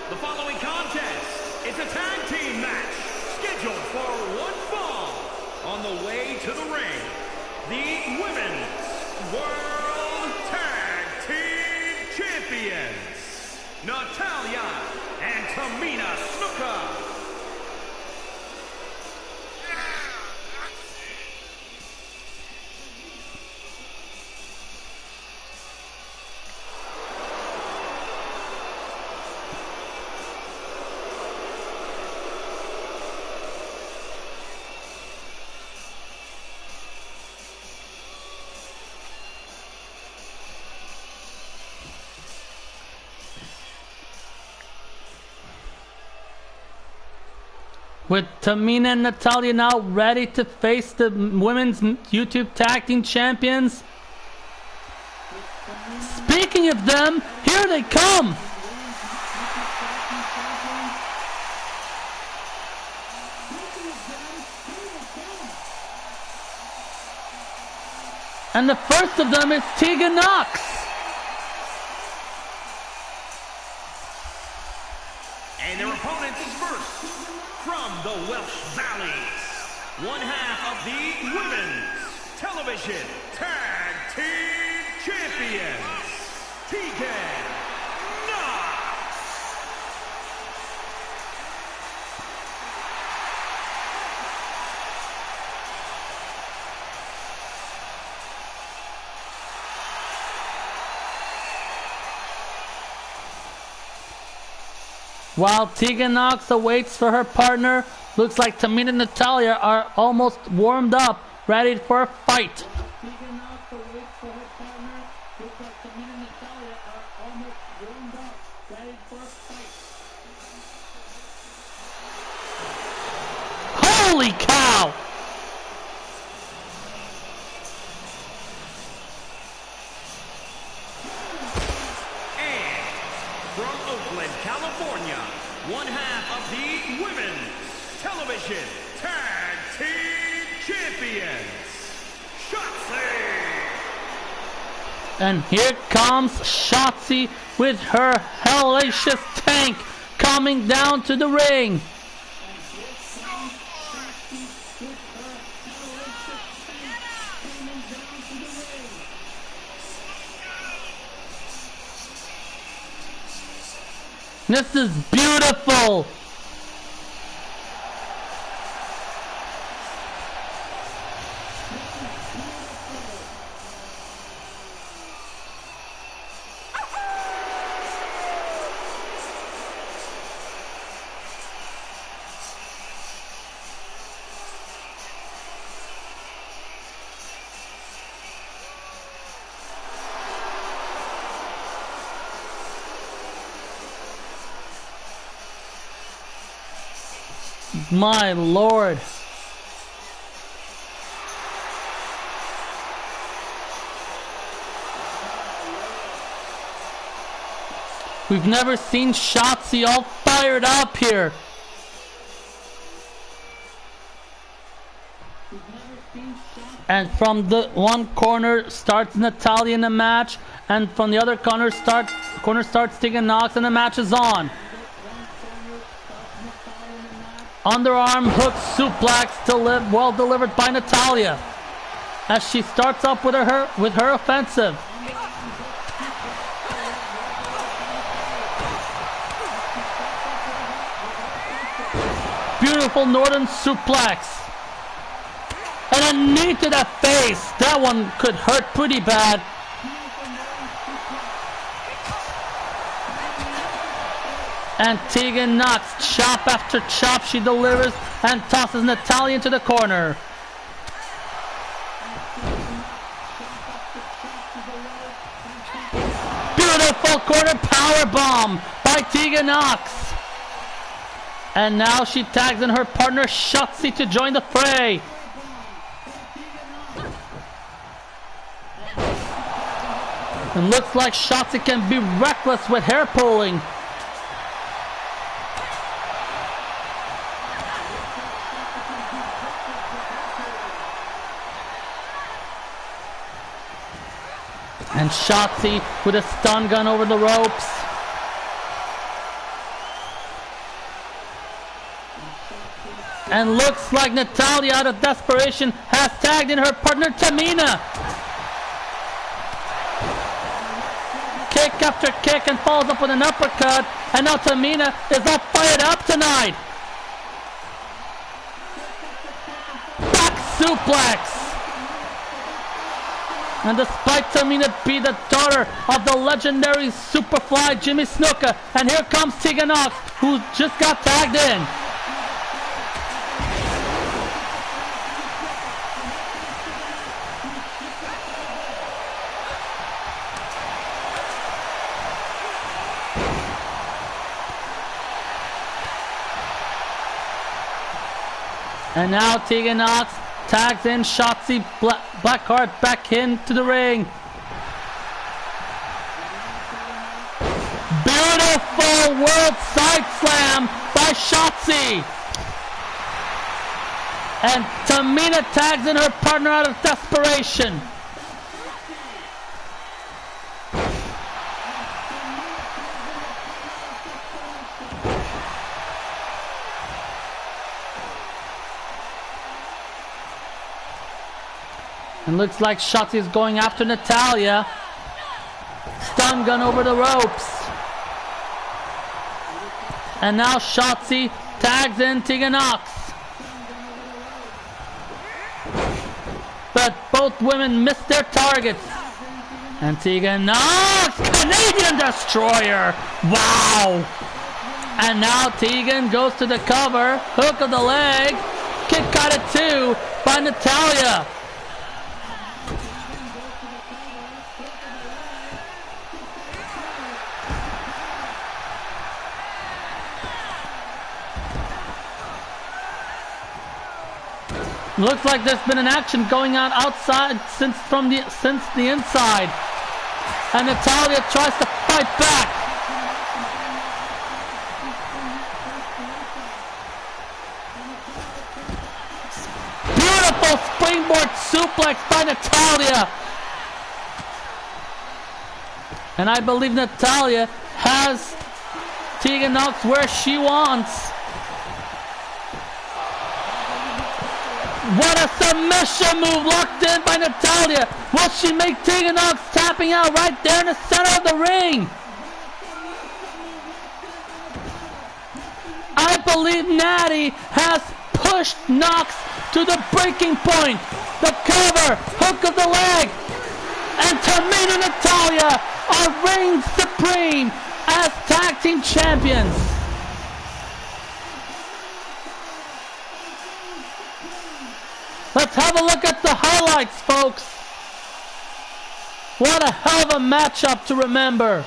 The following contest is a tag team match scheduled for one fall. On the way to the ring, the Women's World Tag Team Champions, Natalia and Tamina Snuka.
With Tamina and Natalia now ready to face the Women's YouTube Tag Team Champions. Speaking of them, here they come! And the first of them is Tegan Knox.
And their opponents first, from the Welsh Valleys, one half of the Women's Television Tag Team Champions, Tegan Knox.
While Tegan Knox awaits for her partner, looks like Tamina and Natalia are almost warmed up, ready for a fight. Tegan Knox awaits for her partner, looks like Tamina and Natalia are almost warmed up, ready for a fight. Holy cow!
From Oakland, California, one half of the Women's Television Tag Team Champions, Shotzi.
And here comes Shotzi with her hellacious tank coming down to the ring. This is beautiful. My lord. We've never seen Shotzi all fired up here. And from the one corner starts Natalya in the match, and from the other corner starts Tegan Nox, and the match is on. Underarm hook suplex well delivered by Natalya as she starts up with her offensive. Beautiful Northern suplex. And a knee to the face. That one could hurt pretty bad. And Tegan Nox, chop after chop, she delivers and tosses Natalya into the corner. Beautiful corner power bomb by Tegan Nox. And now she tags in her partner Shotzi to join the fray. And looks like Shotzi can be reckless with hair pulling. And Shotzi with a stun gun over the ropes. And looks like Natalya, out of desperation, has tagged in her partner Tamina. Kick after kick and follows up with an uppercut. And now Tamina is all fired up tonight. Back suplex. And despite Tamina being the daughter of the legendary Superfly Jimmy Snuka, and here comes Tegan Nox, who just got tagged in. And now Tegan Nox tags in Shotzi Blackheart back into the ring. Beautiful world side slam by Shotzi. And Tamina tags in her partner out of desperation. And looks like Shotzi is going after Natalya. Stun gun over the ropes. And now Shotzi tags in Tegan Nox. But both women missed their targets. And Tegan Nox, Canadian Destroyer. Wow. And now Tegan goes to the cover. Hook of the leg. Kick out at 2 by Natalya. Looks like there's been an action going on outside since the inside. And Natalya tries to fight back. Beautiful springboard suplex by Natalya. And I believe Natalya has Tegan Nox where she wants. What a submission move locked in by Natalya. Will she make Tegan Nox tapping out right there in the center of the ring? I believe Natty has pushed Nox to the breaking point. The cover, hook of the leg. And Tamina and Natalya are reigning supreme as tag team champions. Let's have a look at the highlights, folks. What a hell of a matchup to remember.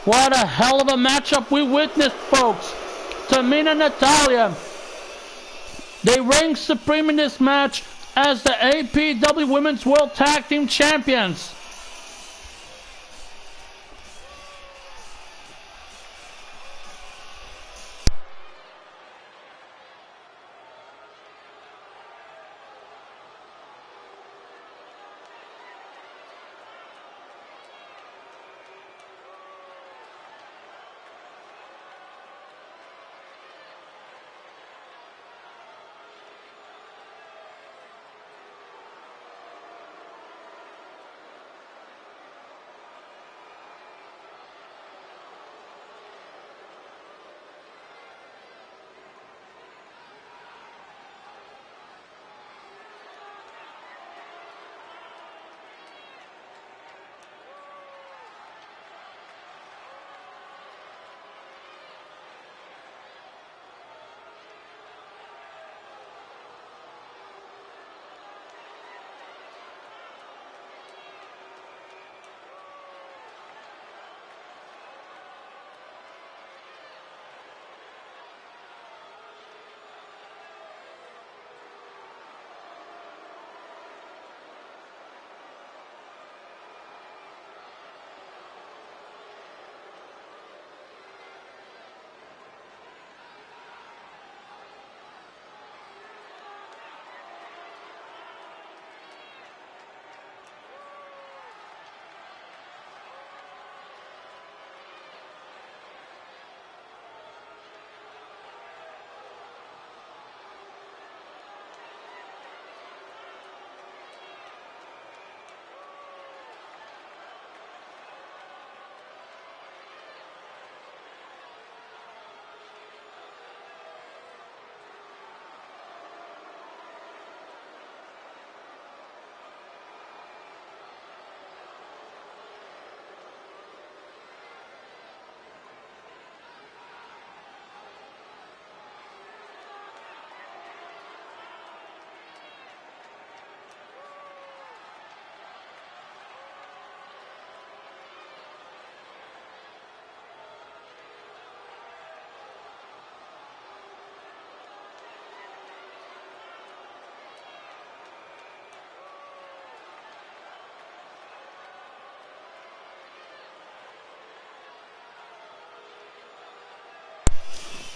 What a hell of a matchup we witnessed, folks. Tamina and Natalia, they reign supreme in this match as the APEW Women's World Tag Team Champions.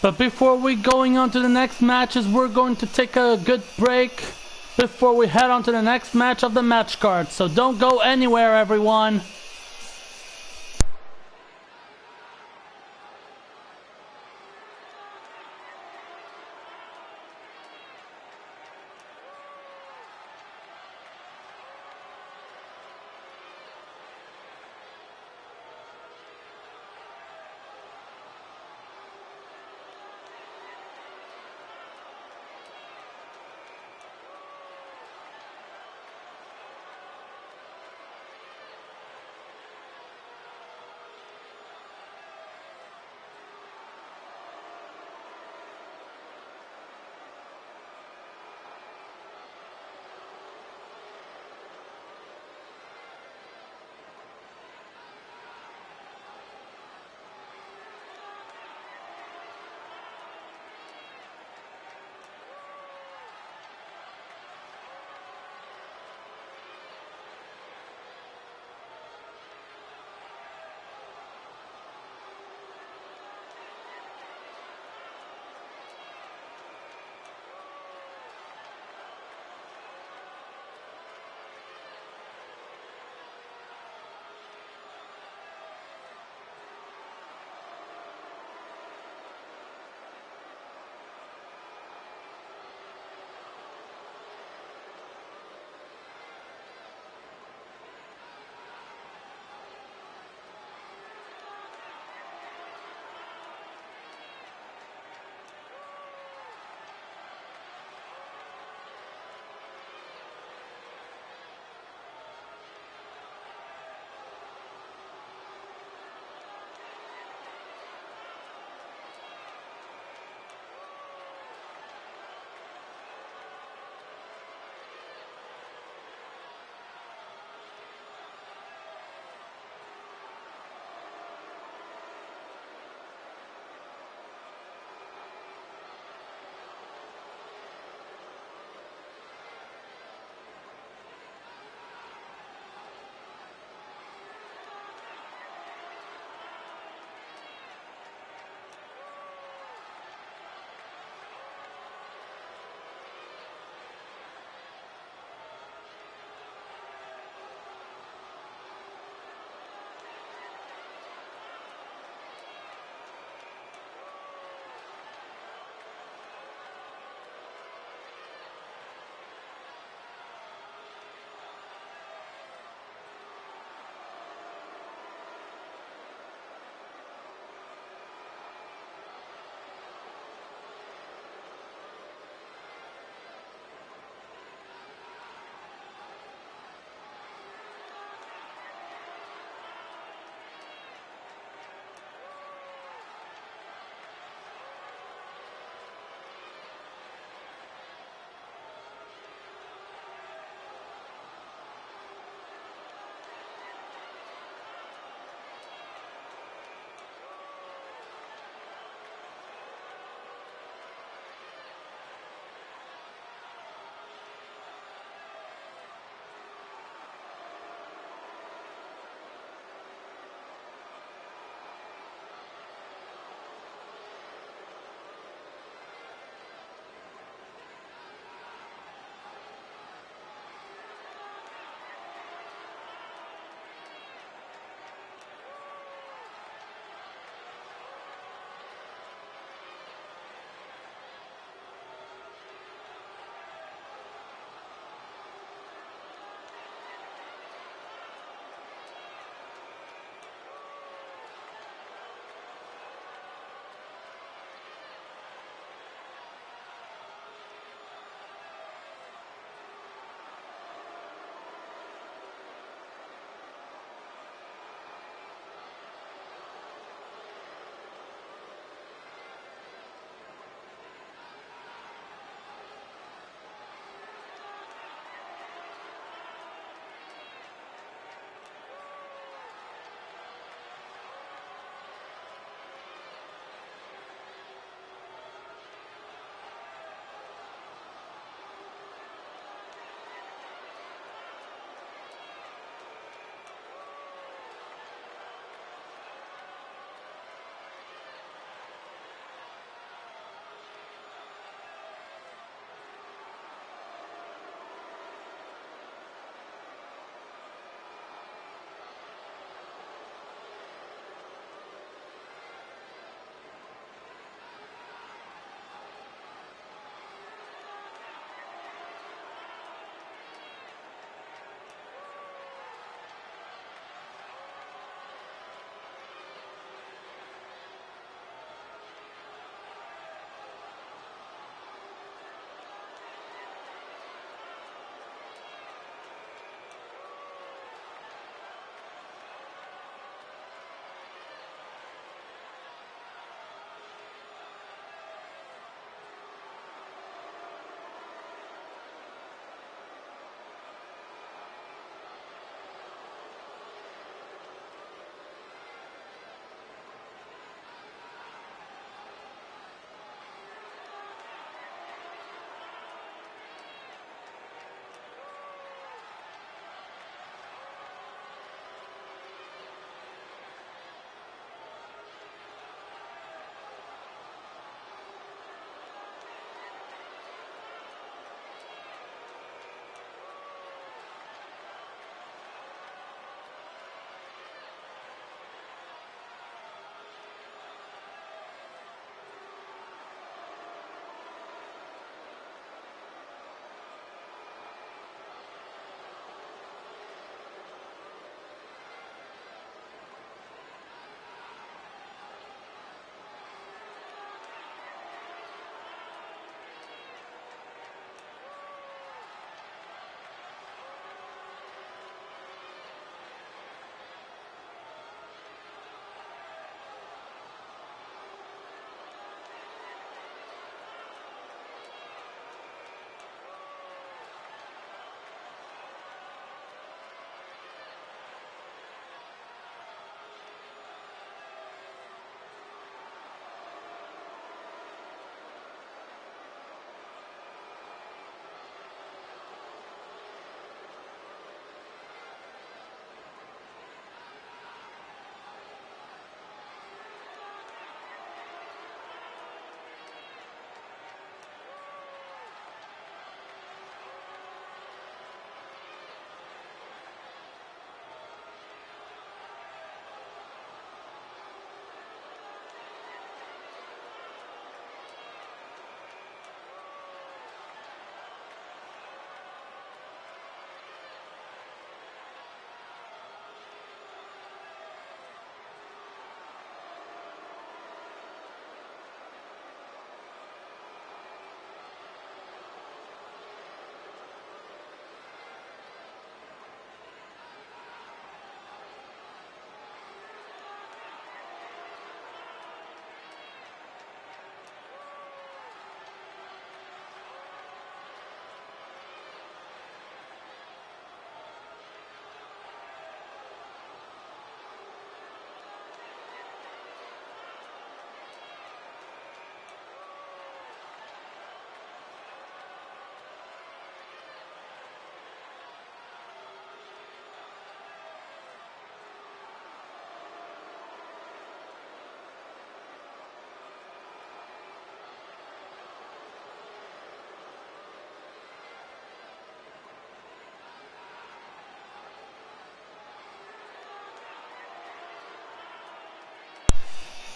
But before we going on to the next matches, we're going to take a good break before we head on to the next match of the match card. So don't go anywhere, everyone.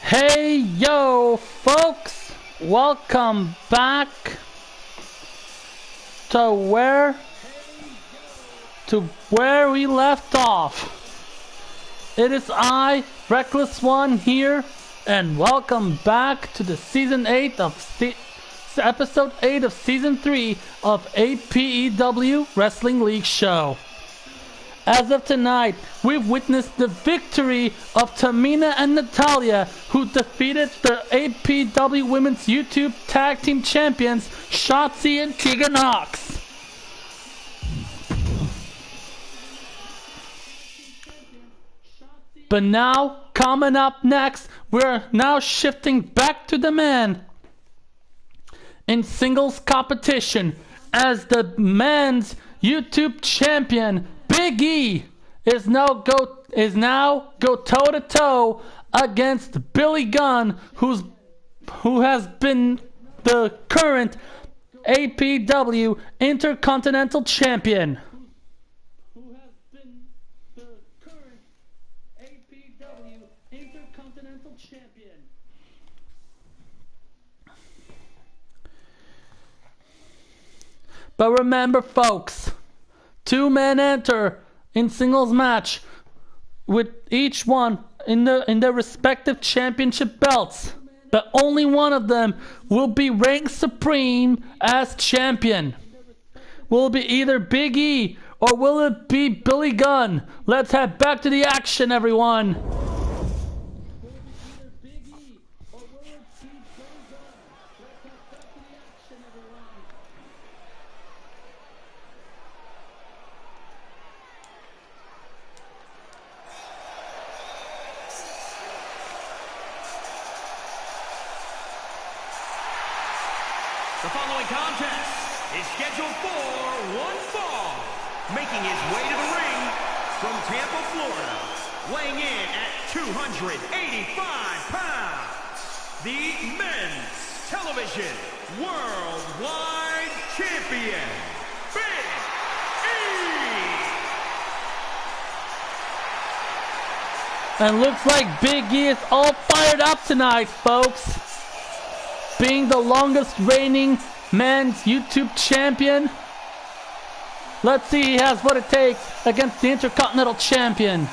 Hey yo folks, welcome back to where we left off. It is I, Reckless One here, and welcome back to the season 8 of episode 8 of season 3 of APEW Wrestling League show. As of tonight, we've witnessed the victory of Tamina and Natalia, who defeated the APW Women's YouTube Tag Team Champions, Shotzi and Tegan Knox. But now, coming up next, we're now shifting back to the men in singles competition, as the men's YouTube champion Big E is now go toe to toe against Billy Gunn, who has been the current APW Intercontinental Champion. But remember, folks, 2 men enter in singles match with each one in their respective championship belts. But only one of them will be ranked supreme as champion. Will it be either Big E or will it be Billy Gunn? Let's head back to the action, everyone.
The following contest is scheduled for one fall. Making his way to the ring from Tampa, Florida, weighing in at 285 pounds, the Men's Television Worldwide Champion, Big E!
And looks like Big E is all fired up tonight, folks. Being the longest reigning men's YouTube champion, let's see he has what it takes against the Intercontinental Champion.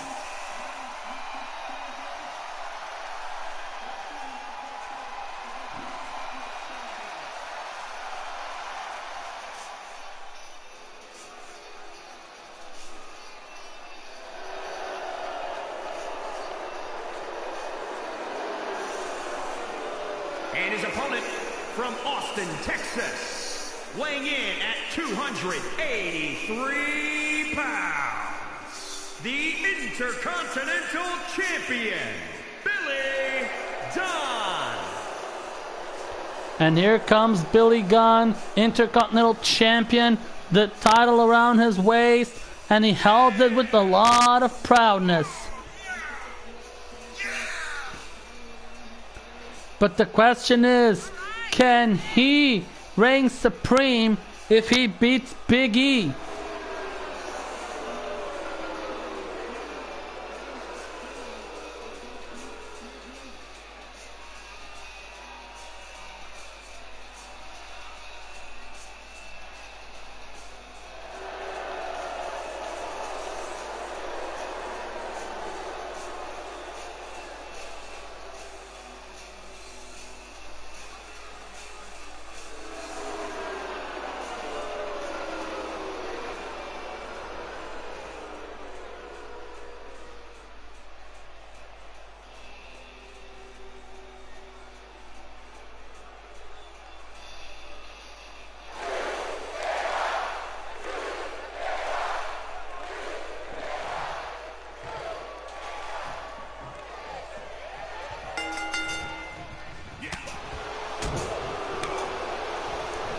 And his opponent from Austin, Texas, weighing in at 283 pounds, the Intercontinental Champion, Billy Gunn.
And here comes Billy Gunn, Intercontinental Champion, the title around his waist, and he held it with a lot of proudness. But the question is, can he reign supreme if he beats Big E?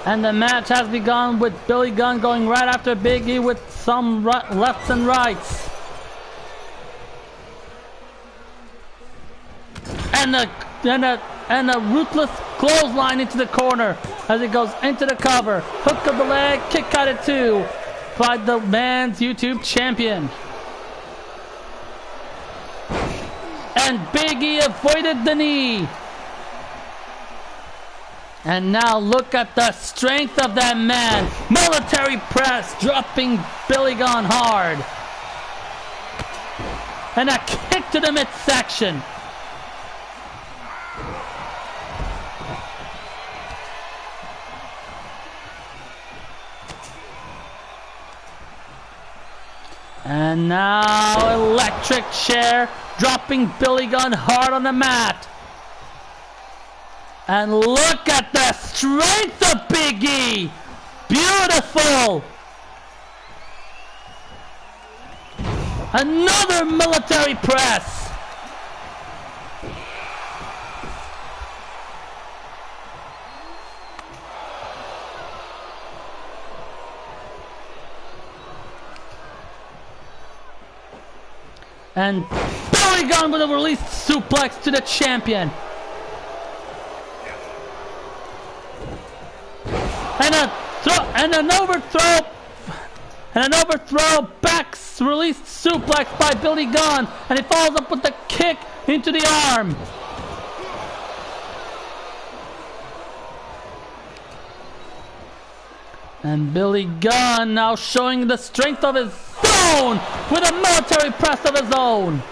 And the match has begun with Billy Gunn going right after Big E with some lefts and rights. And a ruthless clothesline into the corner as he goes into the cover. Hook of the leg, kick out at 2 by the man's YouTube champion. And Big E avoided the knee. And now look at the strength of that man. Military press, dropping Billy Gunn hard. And a kick to the midsection. And now electric chair, dropping Billy Gunn hard on the mat. And look at the strength of Big E. Beautiful. Another military press. And Billy Gunn with a released suplex to the champion. And an overthrow, back released suplex by Billy Gunn, and he follows up with a kick into the arm. And Billy Gunn now showing the strength of his own with a military press of his own.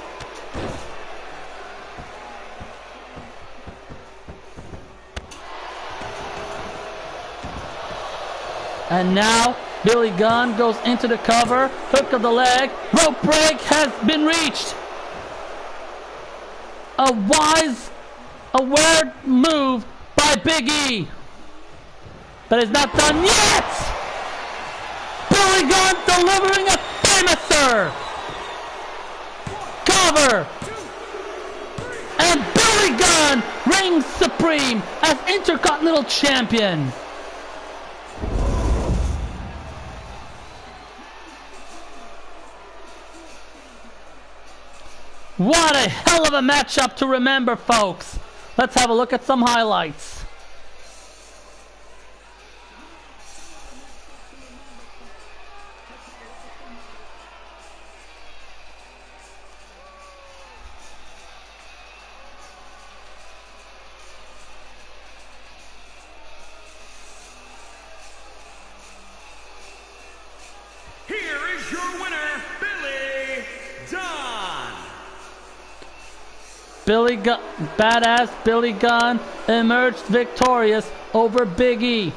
And now Billy Gunn goes into the cover, hook of the leg, rope break has been reached. A wise, aware move by Big E. But it's not done yet! Billy Gunn delivering a finisher! Cover! And Billy Gunn reigns supreme as Intercontinental Champion. What a hell of a matchup to remember, folks. Let's have a look at some highlights.
Here is your winner, Billy Gunn.
Badass Billy Gunn emerged victorious over Big E.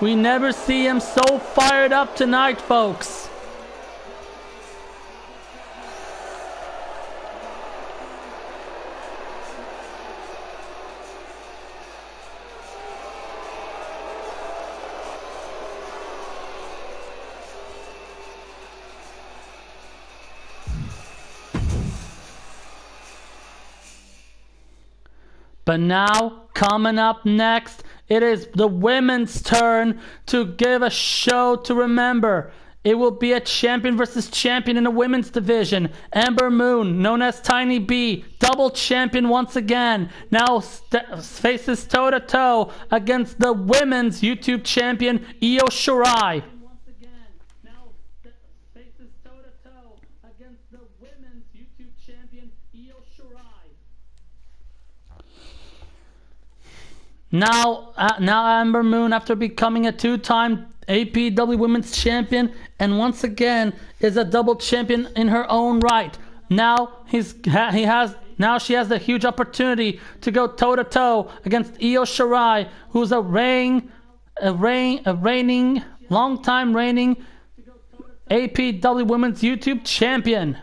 We never see him so fired up tonight, folks. But now, coming up next, it is the women's turn to give a show to remember. It will be a champion versus champion in the women's division. Ember Moon, known as Tiny B, double champion once again, now faces toe-to-toe against the women's YouTube champion, Io Shirai. Now Ember Moon, after becoming a two-time APEW Women's Champion, and once again is a double champion in her own right. Now she has the huge opportunity to go toe-to-toe against Io Shirai, who's a long-time reigning APEW Women's YouTube Champion.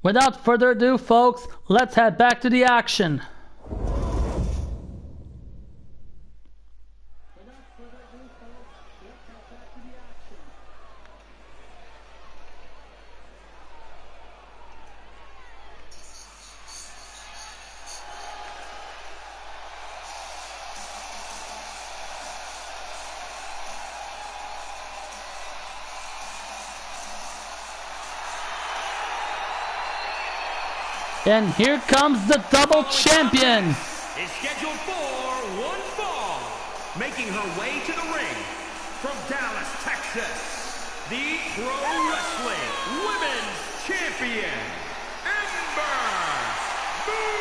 Without further ado, folks, let's head back to the action. And here comes the double champion.
Is scheduled for one fall. making her way to the ring from Dallas, Texas, the Pro Wrestling Women's Champion, Ember Moon.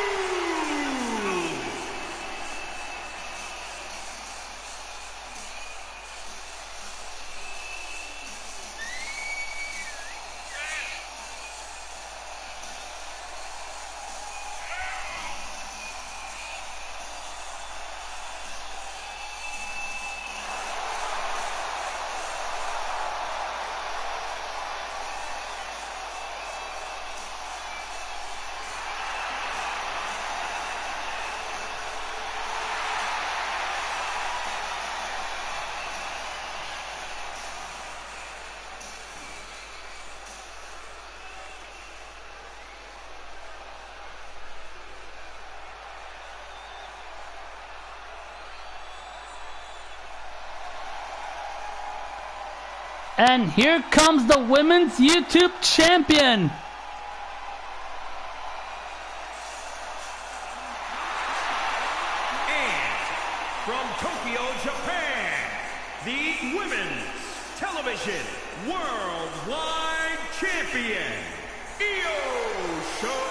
And here comes the Women's YouTube Champion.
And from Tokyo, Japan, the Women's Television Worldwide Champion, Io Shirai.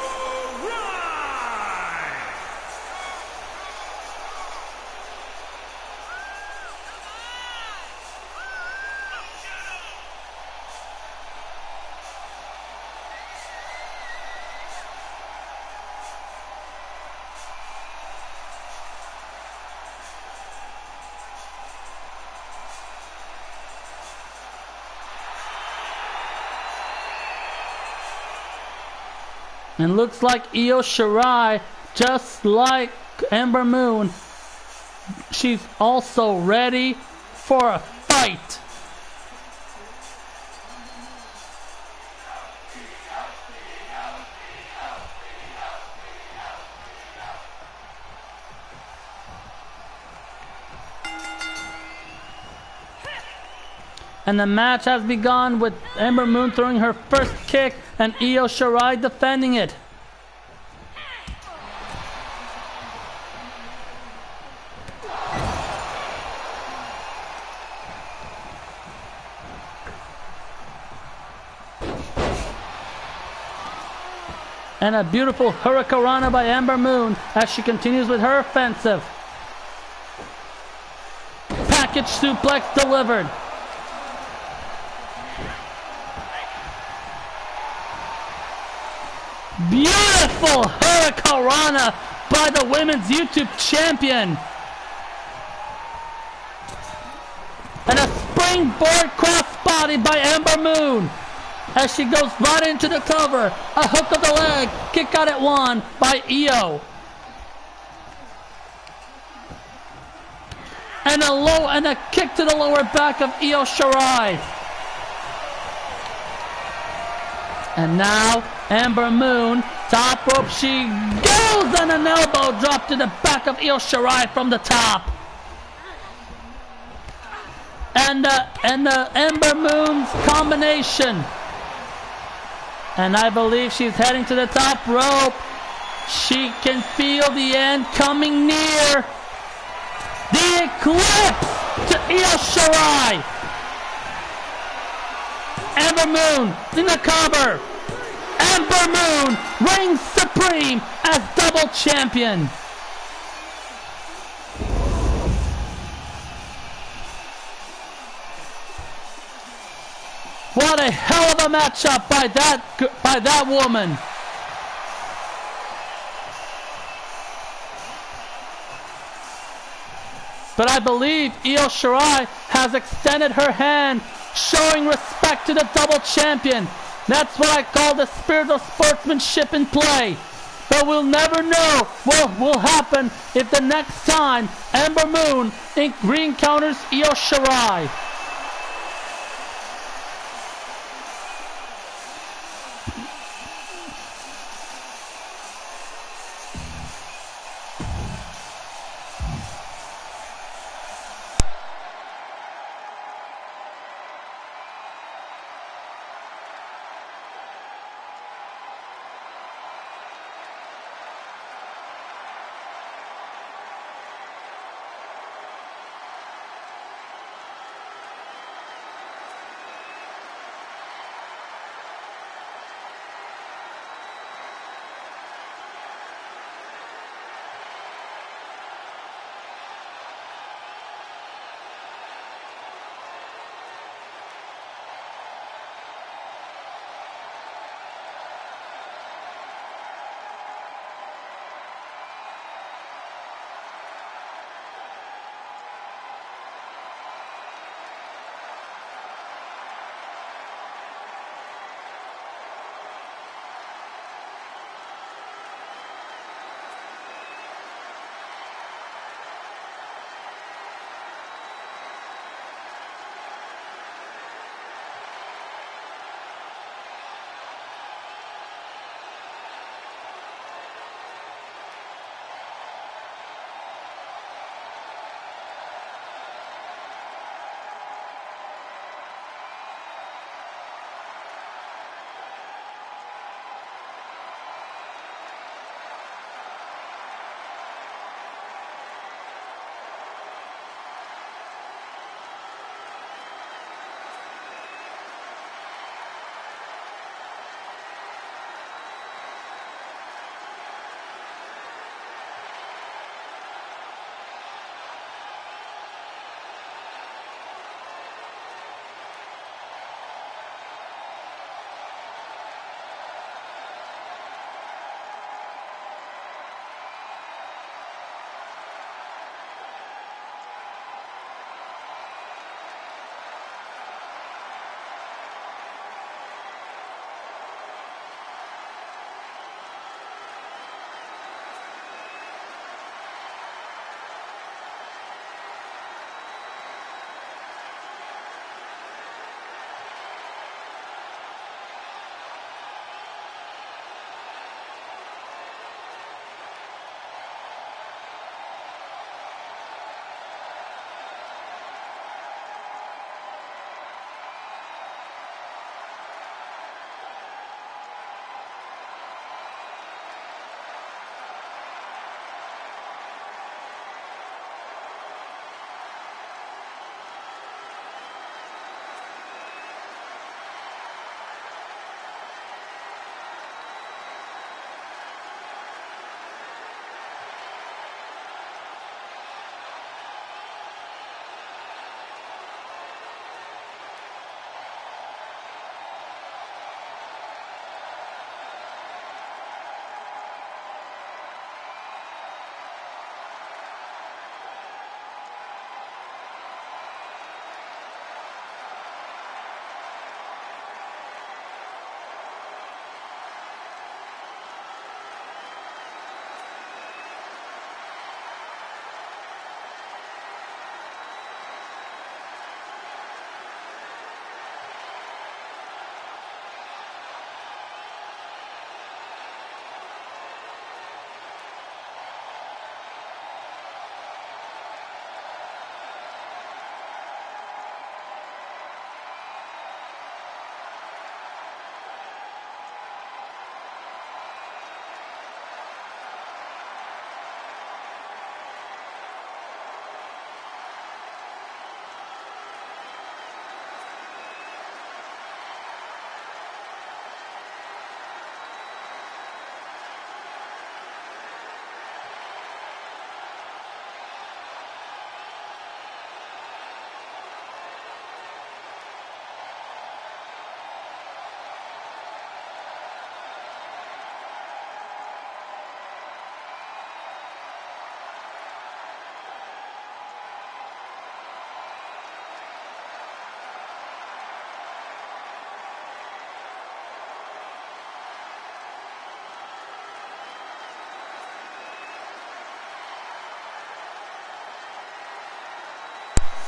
And looks like Io Shirai, just like Ember Moon, she's also ready for a fight. And the match has begun with Ember Moon throwing her first kick and Io Shirai defending it. And a beautiful hurricanrana by Ember Moon as she continues with her offensive. Package suplex delivered. Beautiful hurricanrana by the Women's YouTube Champion. And a springboard crossbody by Ember Moon as she goes right into the cover. A hook of the leg, kick out at one by Io. And a kick to the lower back of Io Shirai. And now Ember Moon, top rope, she goes, and an elbow drop to the back of Io Shirai from the top. And the Ember Moon's combination. And I believe she's heading to the top rope. She can feel the end coming near. The eclipse to Io Shirai. Ember Moon in the cover. Ember Moon reigns supreme as double champion. What a hell of a matchup by that woman. But I believe Io Shirai has extended her hand, showing respect to the double champion. That's what I call the spirit of sportsmanship in play. But we'll never know what will happen if the next time Ember Moon re-encounters Io Shirai.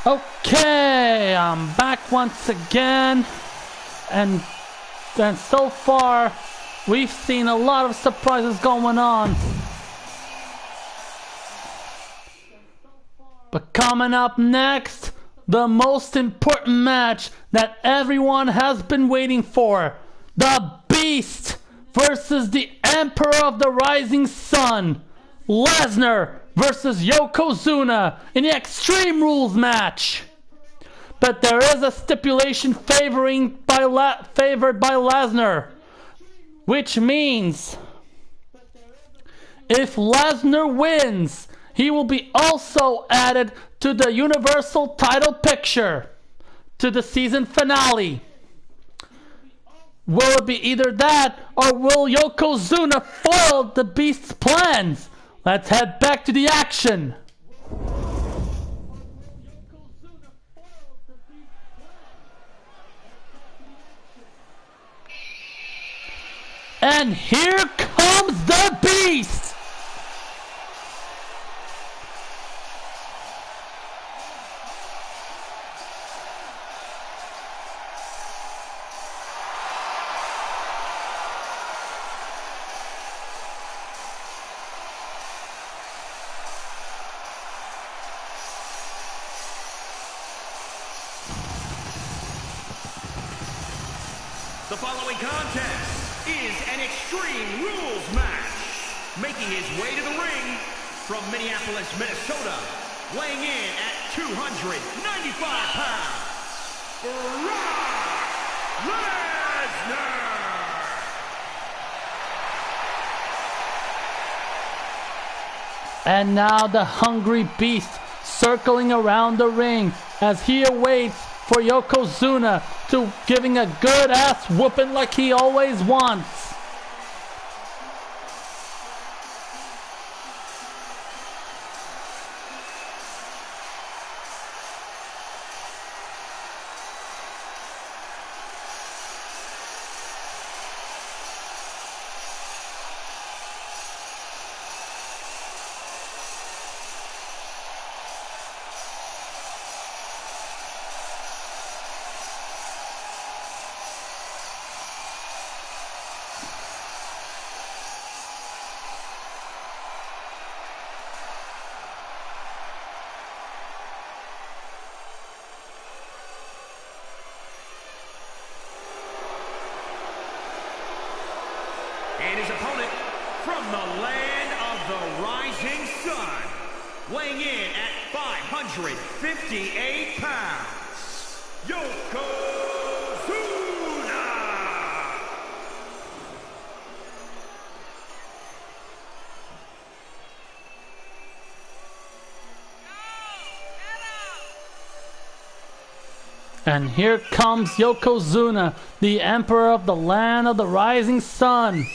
Okay, I'm back once again, and so far we've seen a lot of surprises going on. But coming up next, the most important match that everyone has been waiting for. The Beast versus the Emperor of the Rising Sun. Lesnar versus Yokozuna in the Extreme Rules match. But there is a stipulation favored by Lesnar, which means if Lesnar wins, he will be also added to the Universal title picture, to the season finale. Will it be either that, or will Yokozuna foil the Beast's plans? Let's head back to the action. And here comes the Beast!
The following contest is an Extreme Rules match. Making his way to the ring from Minneapolis, Minnesota, weighing in at 295 pounds, Brock Lesnar.
And now the hungry Beast circling around the ring as he awaits for Yokozuna to giving a good ass whooping like he always wants.
And his opponent from the land of the rising sun, weighing in at 558 pounds, Yokozuna!
And here comes Yokozuna, the Emperor of the land of the rising sun.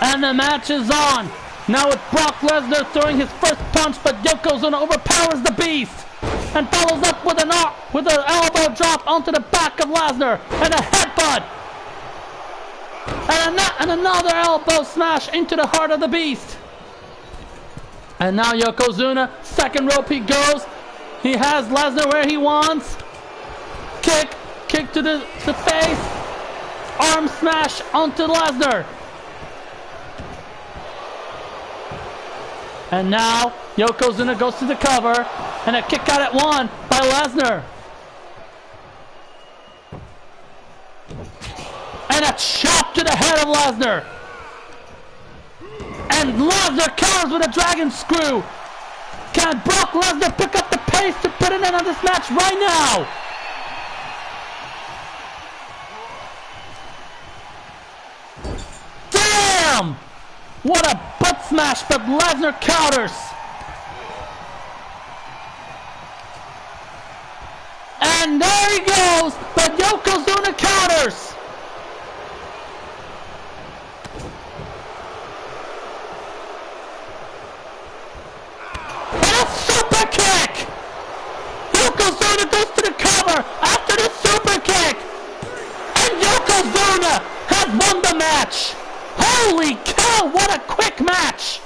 And the match is on. Now with Brock Lesnar throwing his first punch, but Yokozuna overpowers the Beast and follows up with an elbow drop onto the back of Lesnar and a headbutt. And another elbow smash into the heart of the Beast. And now Yokozuna, second rope he goes. He has Lesnar where he wants. Kick to the face. Arm smash onto Lesnar. And now Yokozuna goes to the cover, and a kick out at one by Lesnar. And a chop to the head of Lesnar. And Lesnar counters with a dragon screw. Can Brock Lesnar pick up the pace to put an end on this match right now? Damn! What a butt smash, but Lesnar counters. And there he goes, but Yokozuna counters. And a super kick. Yokozuna goes to the cover after the super kick. And Yokozuna has won the match. Holy cow, what a quick match.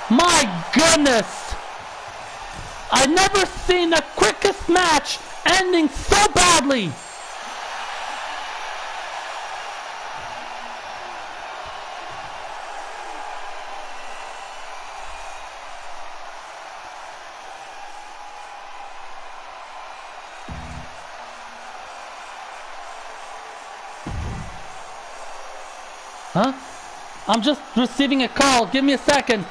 My goodness! I've never seen the quickest match ending so badly! Huh? I'm just receiving a call. Give me a second.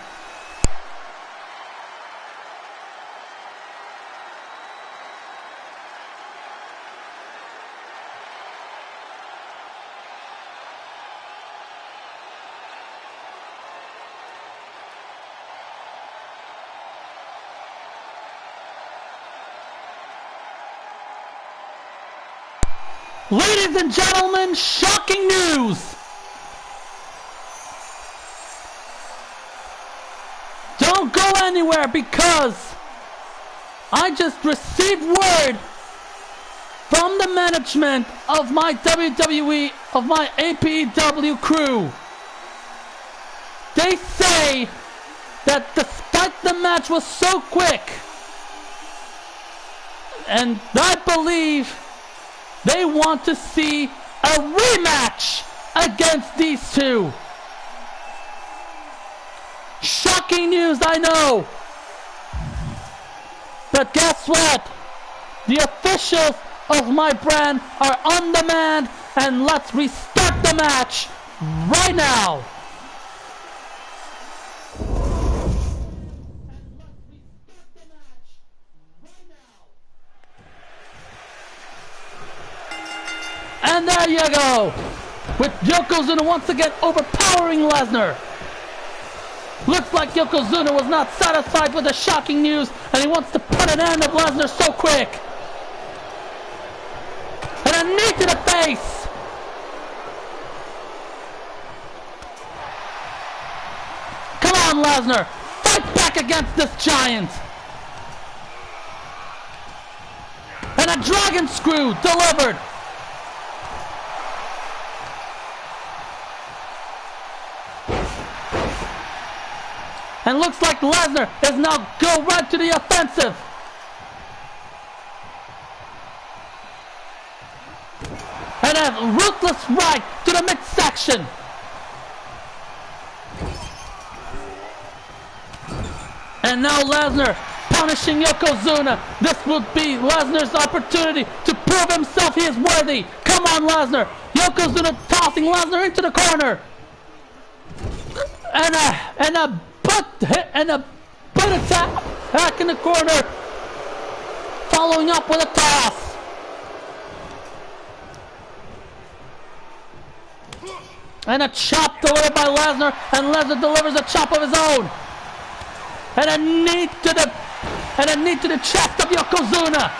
Ladies and gentlemen, shocking news! Don't go anywhere because I just received word from the management of my WWE, of my APEW crew. They say that despite the match was so quick, and I believe they want to see a rematch against these two. Shocking news, I know. But guess what? The officials of my brand are on demand, and let's restart the match right now. And there you go, with Yokozuna once again overpowering Lesnar. Looks like Yokozuna was not satisfied with the shocking news, and he wants to put an end to Lesnar so quick. And a knee to the face. Come on, Lesnar, fight back against this giant. And a dragon screw delivered. And looks like Lesnar is now go right to the offensive. And a ruthless right to the midsection. And now Lesnar punishing Yokozuna. This would be Lesnar's opportunity to prove himself he is worthy. Come on, Lesnar. Yokozuna tossing Lesnar into the corner. And a butt attack back in the corner, following up with a toss. And a chop delivered by Lesnar, and Lesnar delivers a chop of his own. And a knee to the chest of Yokozuna.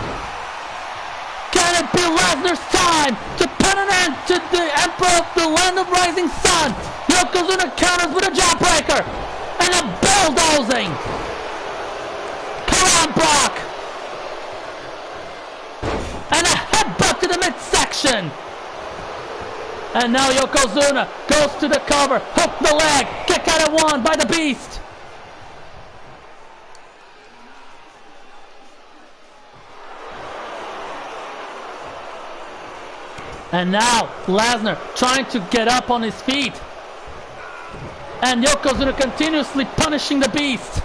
Can it be Lesnar's time to put an end to the Emperor of the Land of Rising Sun? Yokozuna counters with a jawbreaker. And a bulldozing. Come on, Brock. And a headbutt to the midsection. And now Yokozuna goes to the cover. Hook the leg. Kick out at one by the Beast. And now Lesnar trying to get up on his feet. And Yokozuna continuously punishing the Beast.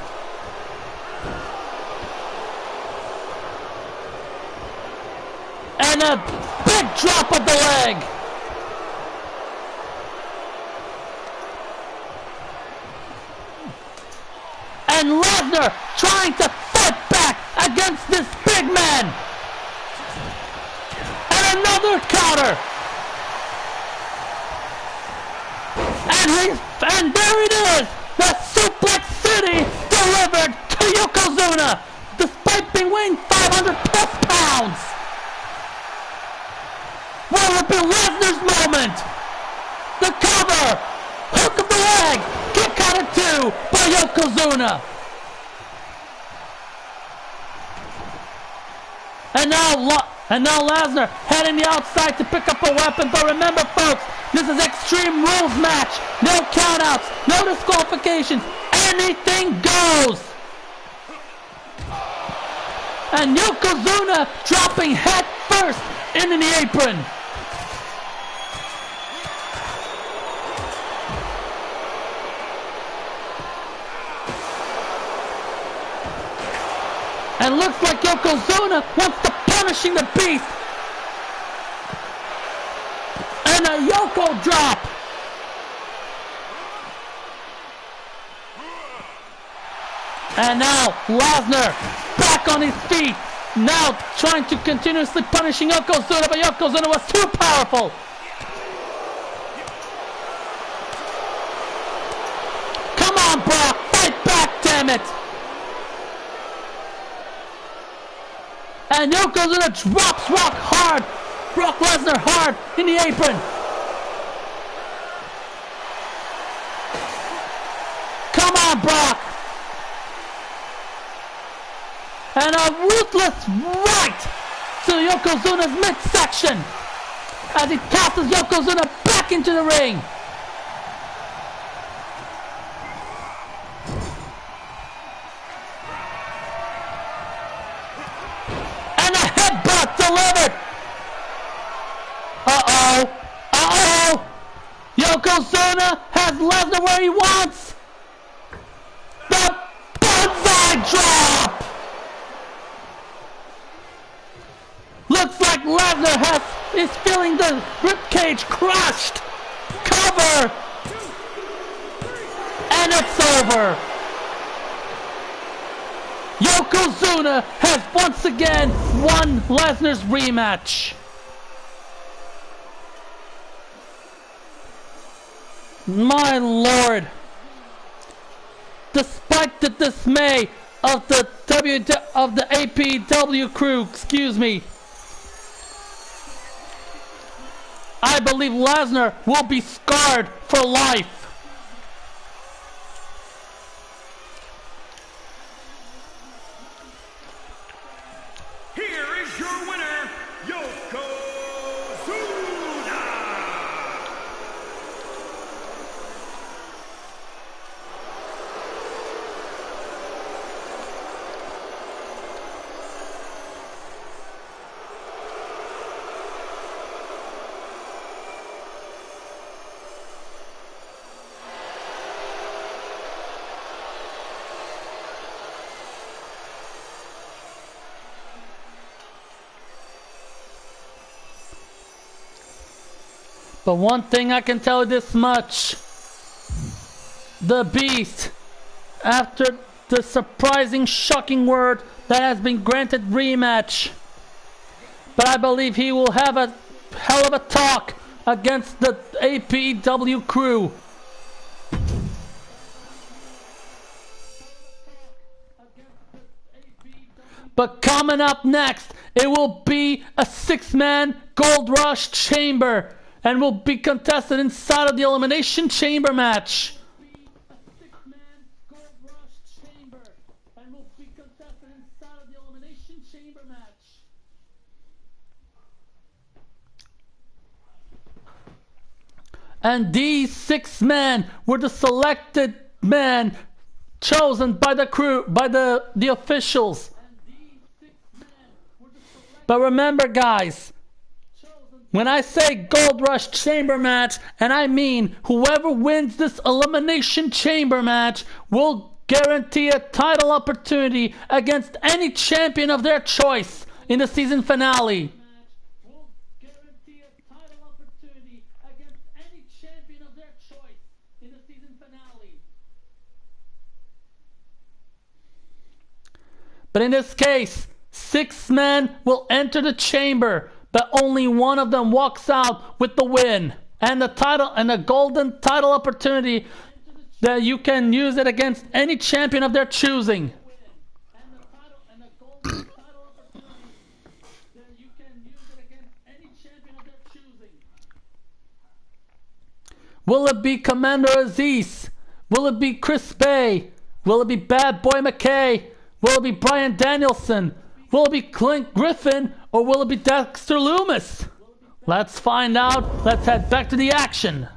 And a big drop of the leg. And Lesnar trying to fight back against this big man. And another counter. And there it is. The Suplex City delivered to Yokozuna. Despite being weighing 500 plus pounds. Will it be Lesnar's moment? The cover. Hook of the leg. Kick out of two by Yokozuna. And now Lesnar heading the outside to pick up a weapon. But remember, folks, this is Extreme Rules match. No countouts, no disqualifications. Anything goes. And Yokozuna dropping head first into the apron. And looks like Yokozuna wants to punishing the Beast. And a Yoko drop. And now Lesnar back on his feet. Now trying to continuously punishing Yokozuna, but Yokozuna was too powerful. Come on, Brock, fight back, damn it. And Yokozuna drops Brock Lesnar hard in the apron. Come on, Brock. And a ruthless right to Yokozuna's midsection as he tosses Yokozuna back into the ring. Delivered. Uh-oh. Yokozuna has Lesnar where he wants. The bullseye drop. Looks like Lesnar is feeling the ribcage crushed. Cover. And it's over. Yokozuna has once again won Lesnar's rematch. My lord. Despite the dismay of the APEW crew, excuse me, I believe Lesnar will be scarred for life. But one thing I can tell you this much. The Beast, after the surprising, shocking word that has been granted rematch, but I believe he will have a hell of a talk against the APEW crew. But coming up next, it will be a 6-man Gold Rush Chamber. And will be contested inside of the Elimination Chamber match. And these 6 men were the selected men chosen by the crew, by the officials. But remember, guys, When I say Gold Rush Chamber match, and I mean whoever wins this Elimination Chamber match will guarantee a title opportunity against any champion of their choice in the season finale. But in this case, 6 men will enter the chamber, but only one of them walks out with the win and the title and a golden title opportunity that you can use it against any champion of their choosing. Will it be Commander Aziz? Will it be Chris Bay? Will it be Bad Boy McKay? Will it be Bryan Danielson? Will it be Clint Griffin? Or will it be Dexter Lumis? Let's find out. Let's head back to the action.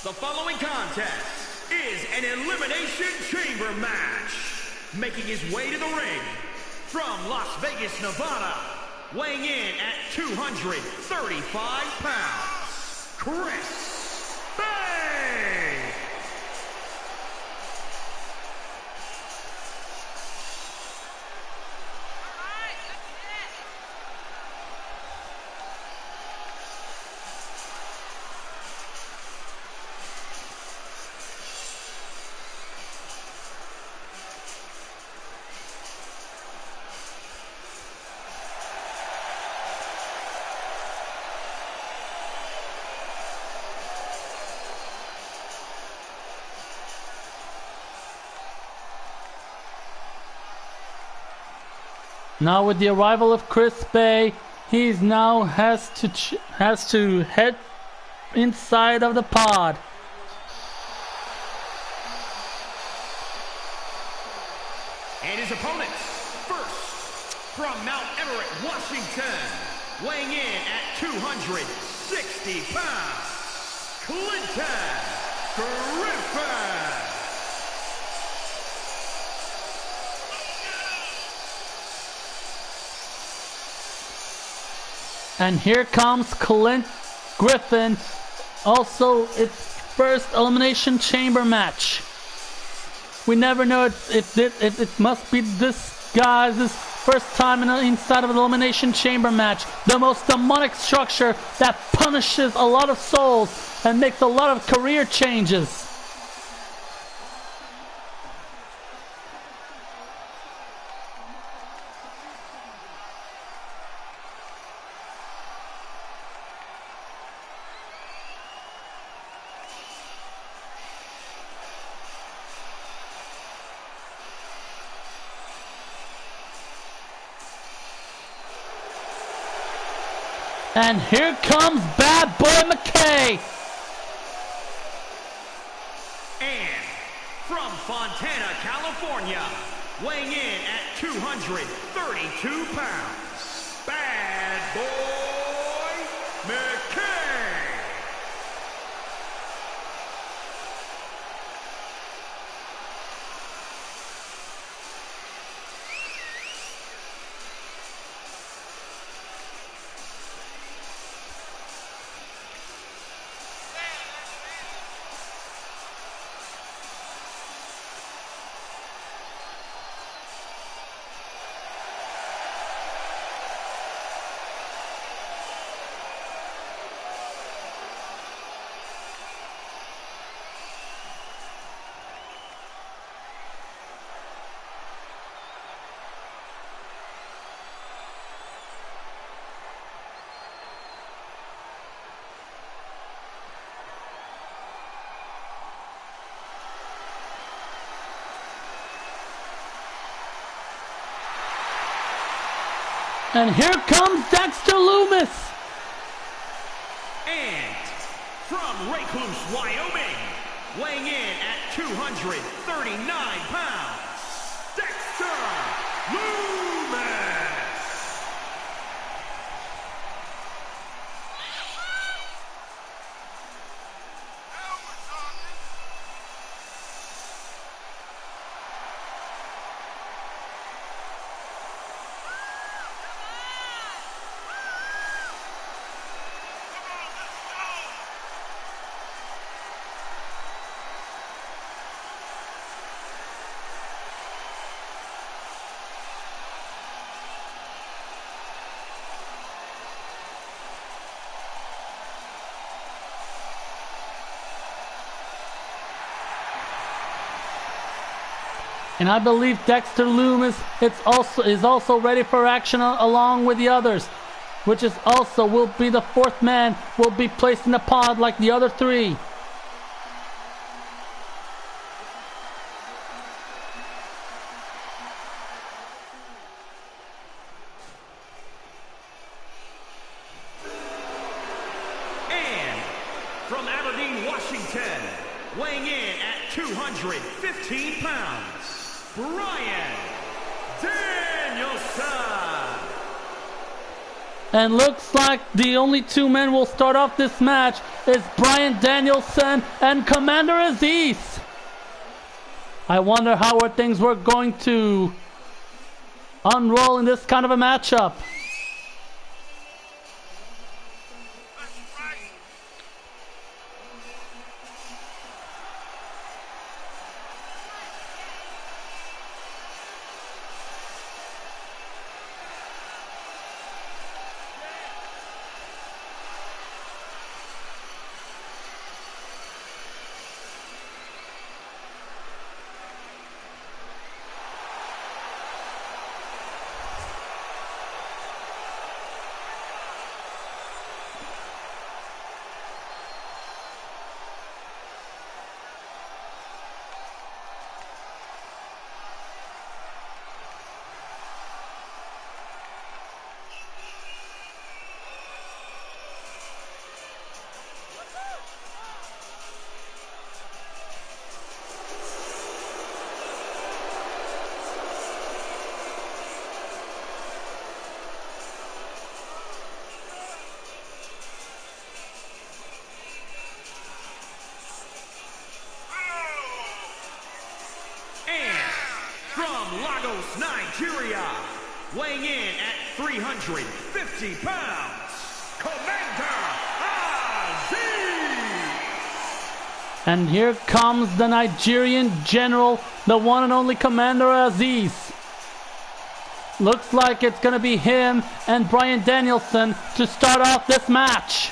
The following contest is an Elimination Chamber match. Making his way to the ring from Las Vegas, Nevada, weighing in at 235 pounds, Chris Bay.
Now with the arrival of Chris Bay, he now has to head inside of the pod.
And his opponents, first, from Mount Everett, Washington, weighing in at 260 pounds, Clinton Griffin.
And here comes Clint Griffin, also its first Elimination Chamber match. We never know if it must be this guy's first time inside of an Elimination Chamber match. The most demonic structure that punishes a lot of souls and makes a lot of career changes. And here comes Bad Boy McKay.
And from Fontana, California, weighing in at 232 pounds, Bad Boy McKay.
And here comes Dexter Lumis.
And from Recluse, Wyoming, weighing in at 239 pounds, Dexter Lumis.
And I believe Dexter Lumis is also ready for action along with the others, which is also will be the fourth man, will be placed in the pod like the other three.
And from Aberdeen, Washington, weighing in at 215 pounds, Bryan Danielson.
And looks like the only two men will start off this match is Bryan Danielson and Commander Aziz. I wonder how things were going to unroll in this kind of a matchup.
Nigeria, weighing in at 350 pounds, Commander Aziz.
And here comes the Nigerian general, the one and only Commander Aziz. Looks like it's going to be him and Bryan Danielson to start off this match.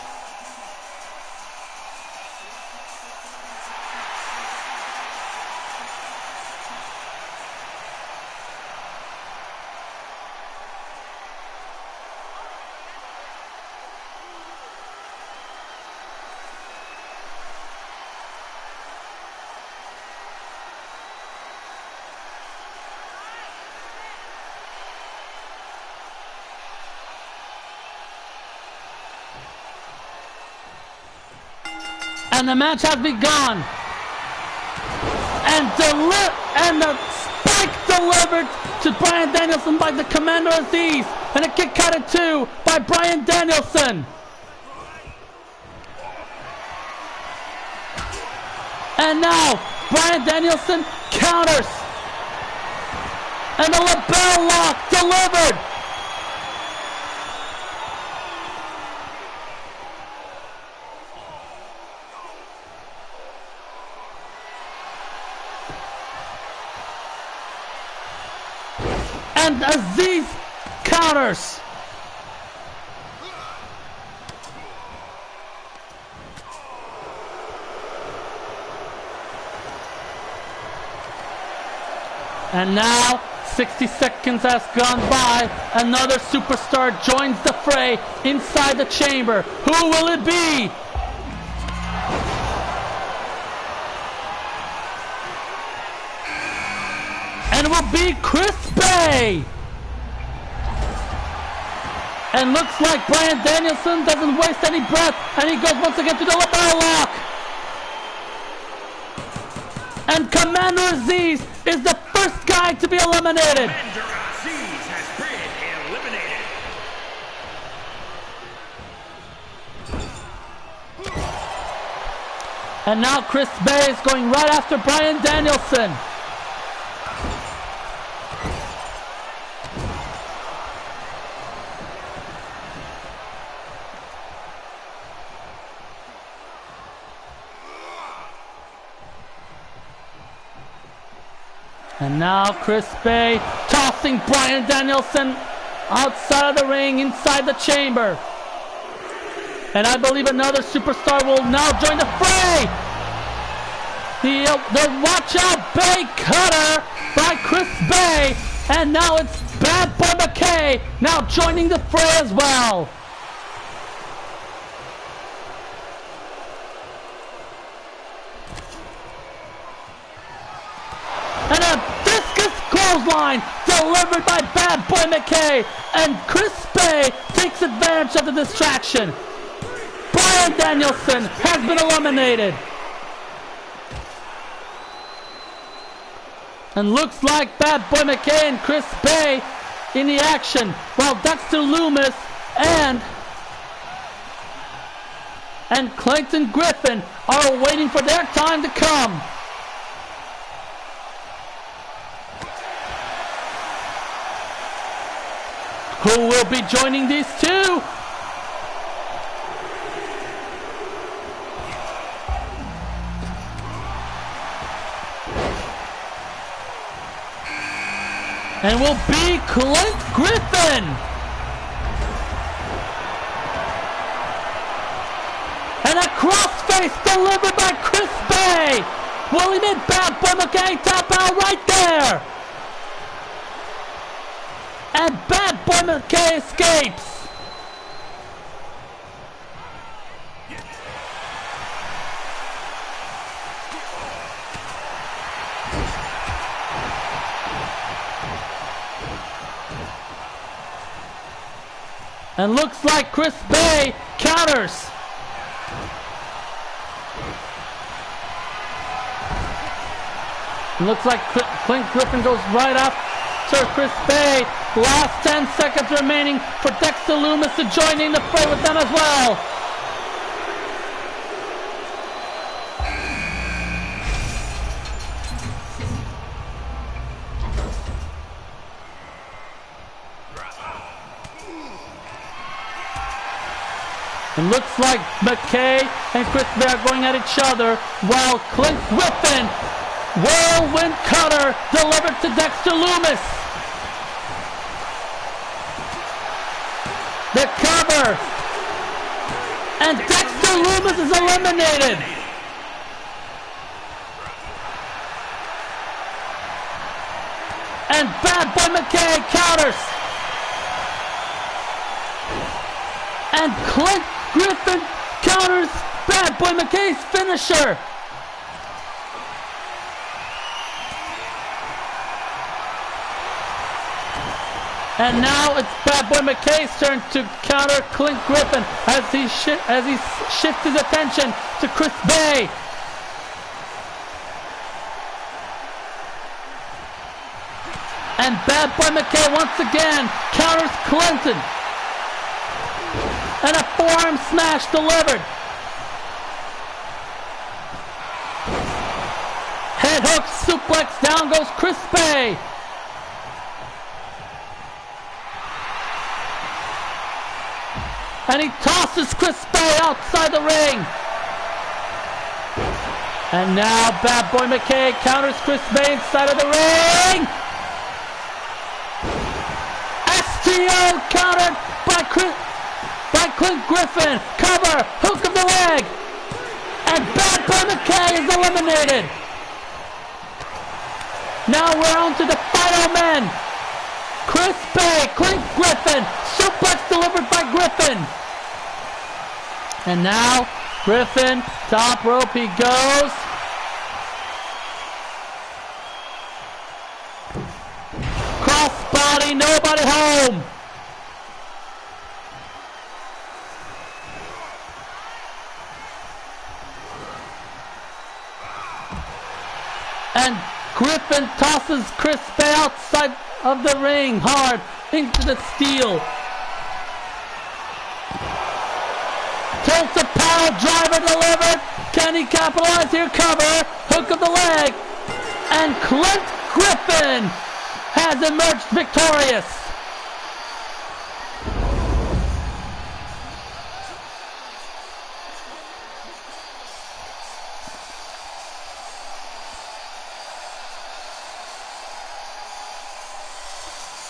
And the match has begun. And the spike delivered to Bryan Danielson by the Commander Aziz. And a kick out at 2 by Bryan Danielson. And now Bryan Danielson counters. And the lapel lock delivered. And Aziz counters. And now 60 seconds has gone by. Another superstar joins the fray inside the chamber. Who will it be? And it will be Chris Bay. And looks like Bryan Danielson doesn't waste any breath, and he goes once again to the lapel lock. And Commander Aziz is the first guy to be eliminated.
Commander Aziz has been eliminated.
And now Chris Bay is going right after Bryan Danielson. And now Chris Bay tossing Bryan Danielson outside of the ring, inside the chamber. And I believe another superstar will now join the fray. The Watch Out Bay cutter by Chris Bay. And now it's Bad Boy McKay now joining the fray as well. And a discus clothesline delivered by Bad Boy McKay. And Chris Bay takes advantage of the distraction. Bryan Danielson has been eliminated. And looks like Bad Boy McKay and Chris Bay in the action, while Dexter Lumis and Clayton Griffin are waiting for their time to come. Who will be joining these two? And will be Clint Griffin. And a crossface delivered by Chris Bay. Will he make Bad Boy McKay tap out right there? And Bad Boy McKay escapes. And looks like Chris Bay counters. Looks like Clint Griffin goes right after Chris Bay. Last 10 seconds remaining for Dexter Lumis to join in the fray with them as well. It looks like McKay and Chris Bay are going at each other, while Clint Griffin, whirlwind cutter, delivered to Dexter Lumis. The cover, and Dexter Lumis is eliminated. And Bad Boy McKay counters. And Clint Griffin counters Bad Boy McKay's finisher. And now it's Bad Boy McKay's turn to counter Clint Griffin as he shifts his attention to Chris Bay. And Bad Boy McKay once again counters Clinton. And a forearm smash delivered. Head hook suplex, down goes Chris Bay. And he tosses Chris Bay outside the ring. And now Bad Boy McKay counters Chris Bay inside of the ring. STO countered by Clint Griffin. Cover, hook of the leg. And Bad Boy McKay is eliminated. Now we're on to the final men. Chris Bay, Clint Griffin, suplex delivered by Griffin. And now Griffin, top rope he goes. Crossbody, nobody home. Griffin tosses Chris Bay outside of the ring hard into the steel. Tilts a power driver delivered. Can he capitalize here? Cover. Hook of the leg. And Clint Griffin has emerged victorious.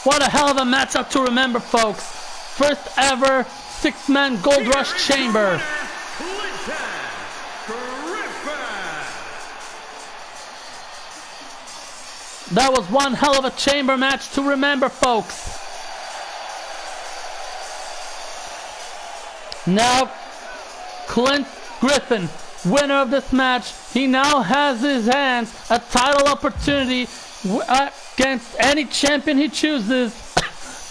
What a hell of a matchup to remember, folks. First ever six-man Gold Rush Chamber. That was one hell of a chamber match to remember, folks. Now, Clint Griffin, winner of this match, he now has in his hands a title opportunity against any champion he chooses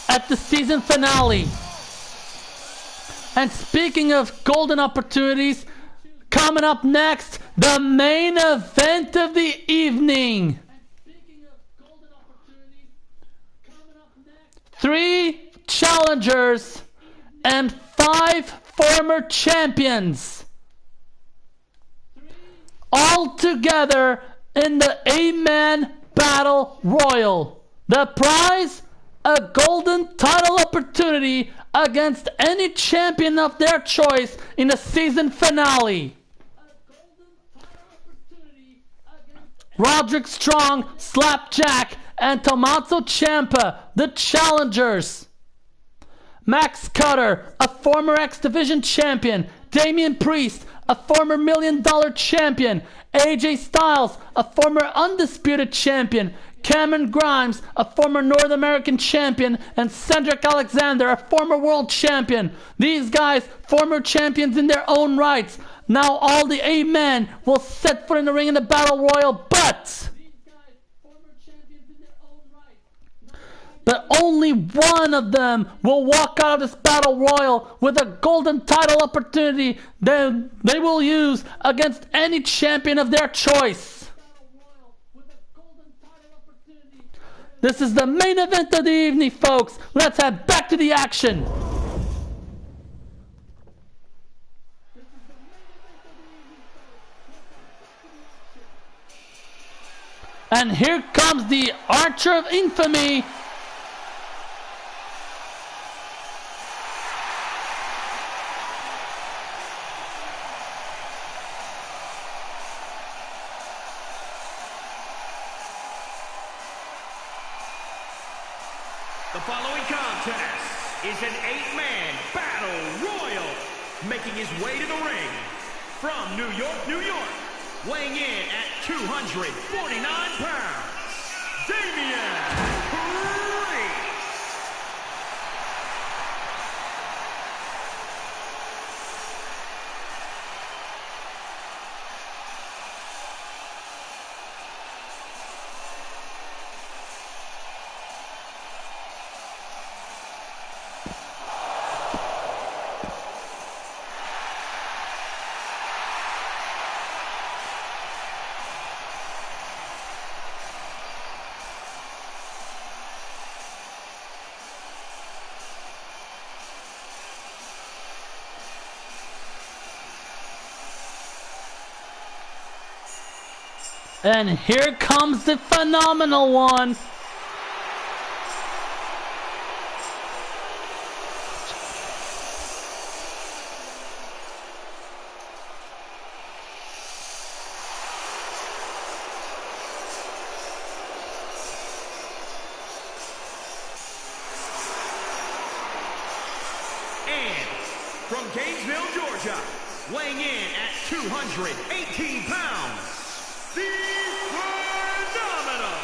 at the season finale. And speaking of golden opportunities, coming up next, the main event of the evening. 3 challengers and 5 former champions, all together in the 8-man battle royal. The prize, a golden title opportunity against any champion of their choice in the season finale. Roderick Strong, Slapjack, and Tommaso Ciampa, the challengers. Max Cutter, a former X Division champion. Damian Priest, a former $1 Million champion. AJ Styles, a former undisputed champion. Cameron Grimes, a former North American champion. And Cedric Alexander, a former world champion. These guys, former champions in their own rights. Now all the 8 men will set foot in the ring in the Battle Royal, but only one of them will walk out of this Battle Royal with a golden title opportunity that they will use against any champion of their choice. This is the main event of the evening, folks. Let's head back to the action. And here comes the Archer of Infamy.
The following contest is an 8-man battle royal, making his way to the ring from New York, New York, weighing in at 249 pounds, Damian Priest.
And here comes the phenomenal one.
And from Gainesville, Georgia, weighing in at 218 pounds, the phenomenal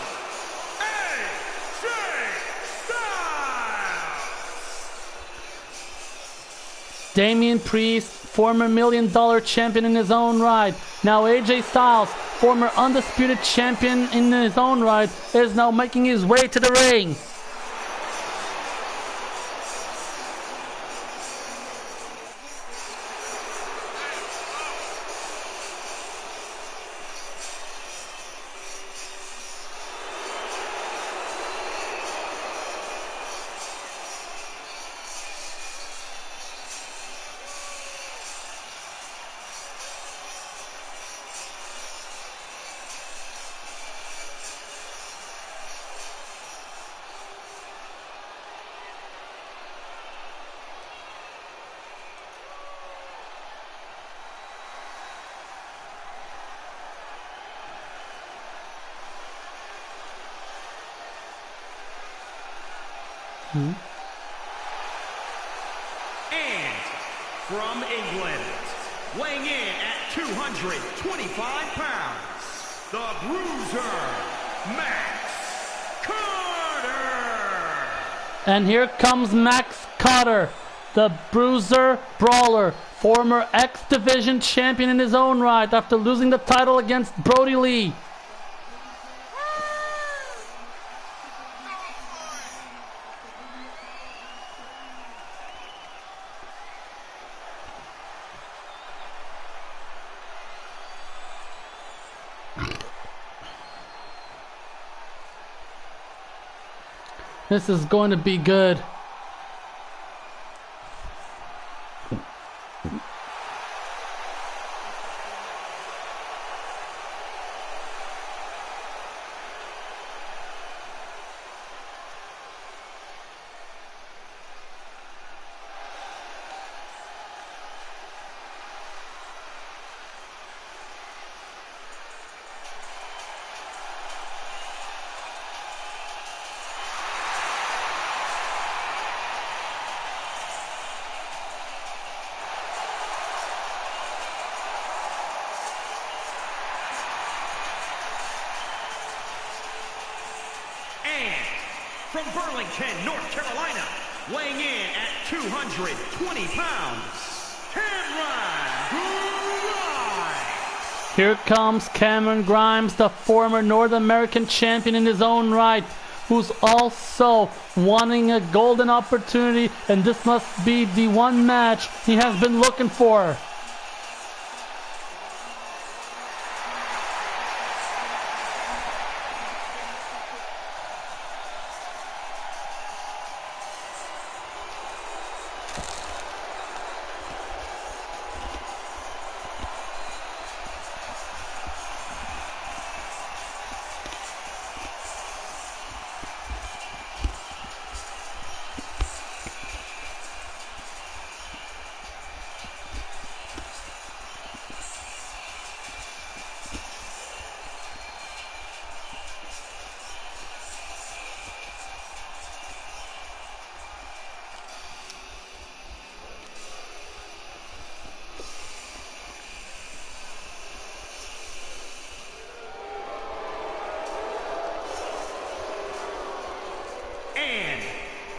AJ Styles.
Damian Priest, former $1 Million champion in his own right. Now AJ Styles, former undisputed champion in his own right, is now making his way to the ring.
And from England, weighing in at 225 pounds, the Bruiser, Max Carter.
And here comes Max Carter, the Bruiser Brawler, former X Division champion in his own right after losing the title against Brody Lee. This is going to be good.
From Burlington, North Carolina, weighing in at 220 pounds, Cameron Grimes.
Here comes Cameron Grimes, the former North American champion in his own right, who's also wanting a golden opportunity, and this must be the one match he has been looking for.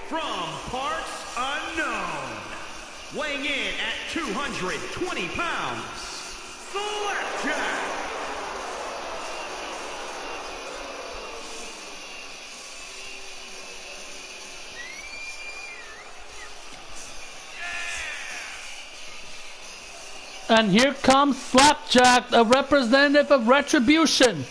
From parts unknown, weighing in at 220 pounds, Slapjack.
And here comes Slapjack, a representative of Retribution.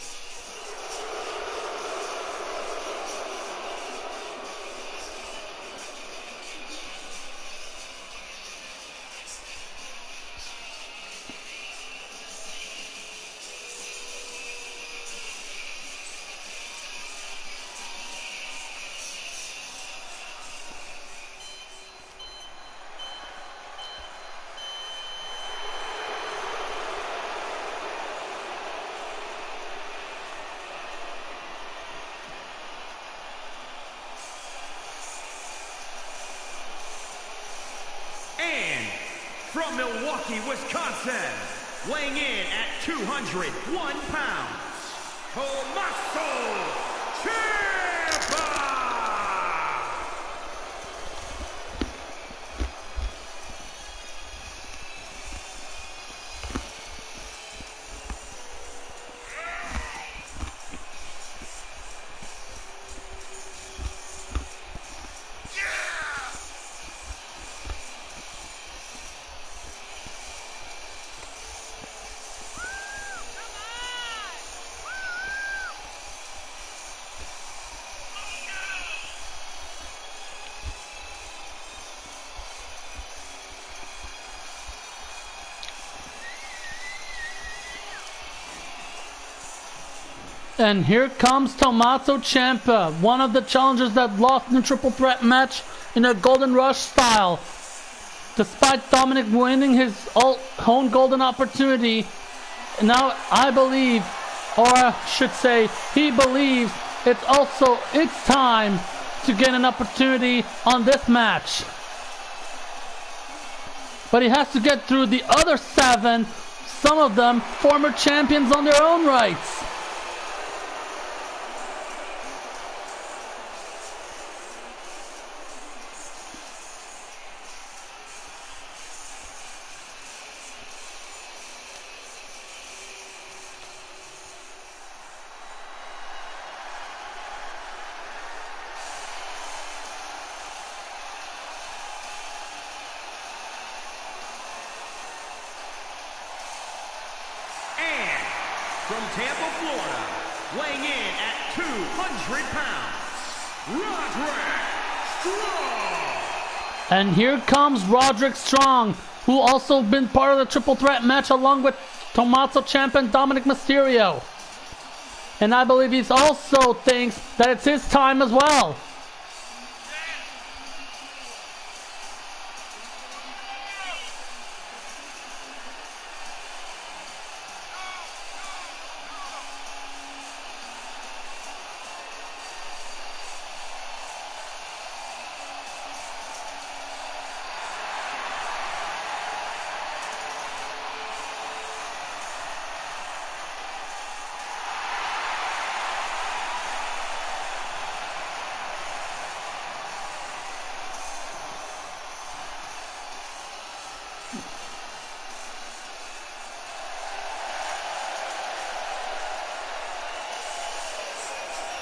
From Milwaukee, Wisconsin, weighing in at 201 pounds, Tommaso Ciampa!
And here comes Tommaso Ciampa, one of the challengers that lost in a triple threat match in a Golden Rush style. Despite Dominic winning his own golden opportunity, now I believe, or I should say, he believes it's also its time to gain an opportunity on this match. But he has to get through the other 7, some of them former champions on their own rights.
From Tampa, Florida, weighing in at 200 pounds, Roderick Strong.
And here comes Roderick Strong, who also been part of the triple threat match along with Tommaso Ciampa and Dominic Mysterio. And I believe he also thinks that it's his time as well.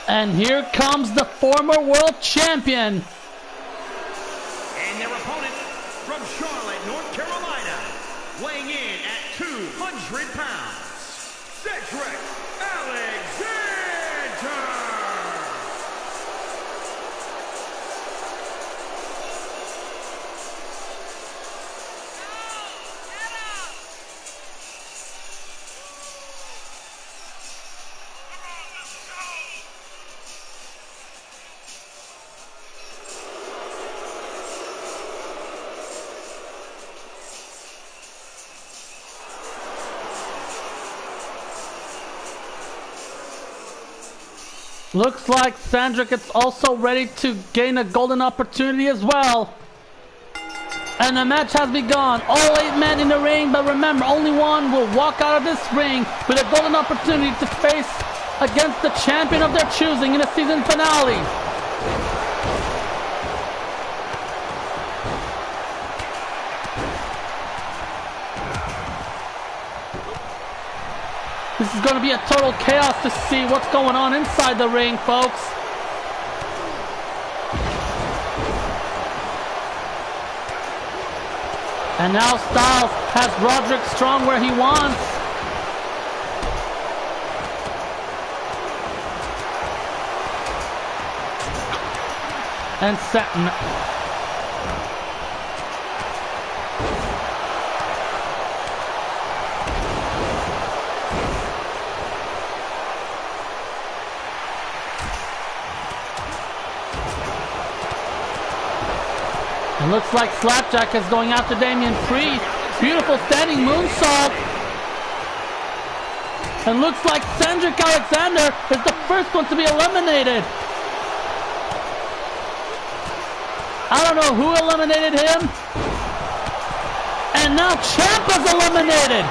And here comes the former world champion.
And their opponent from Charlotte, North Carolina, weighing in at 200 pounds, Cedric Alexander.
Looks like Cedric is also ready to gain a golden opportunity as well. And the match has begun. All 8 men in the ring, but remember, only one will walk out of this ring with a golden opportunity to face against the champion of their choosing in a season finale. This is going to be a total chaos to see what's going on inside the ring, folks. And now Styles has Roderick Strong where he wants. And it looks like Slapjack is going after Damian Priest. Beautiful standing moonsault. And looks like Cedric Alexander is the first one to be eliminated. I don't know who eliminated him. And now Ciampa's eliminated.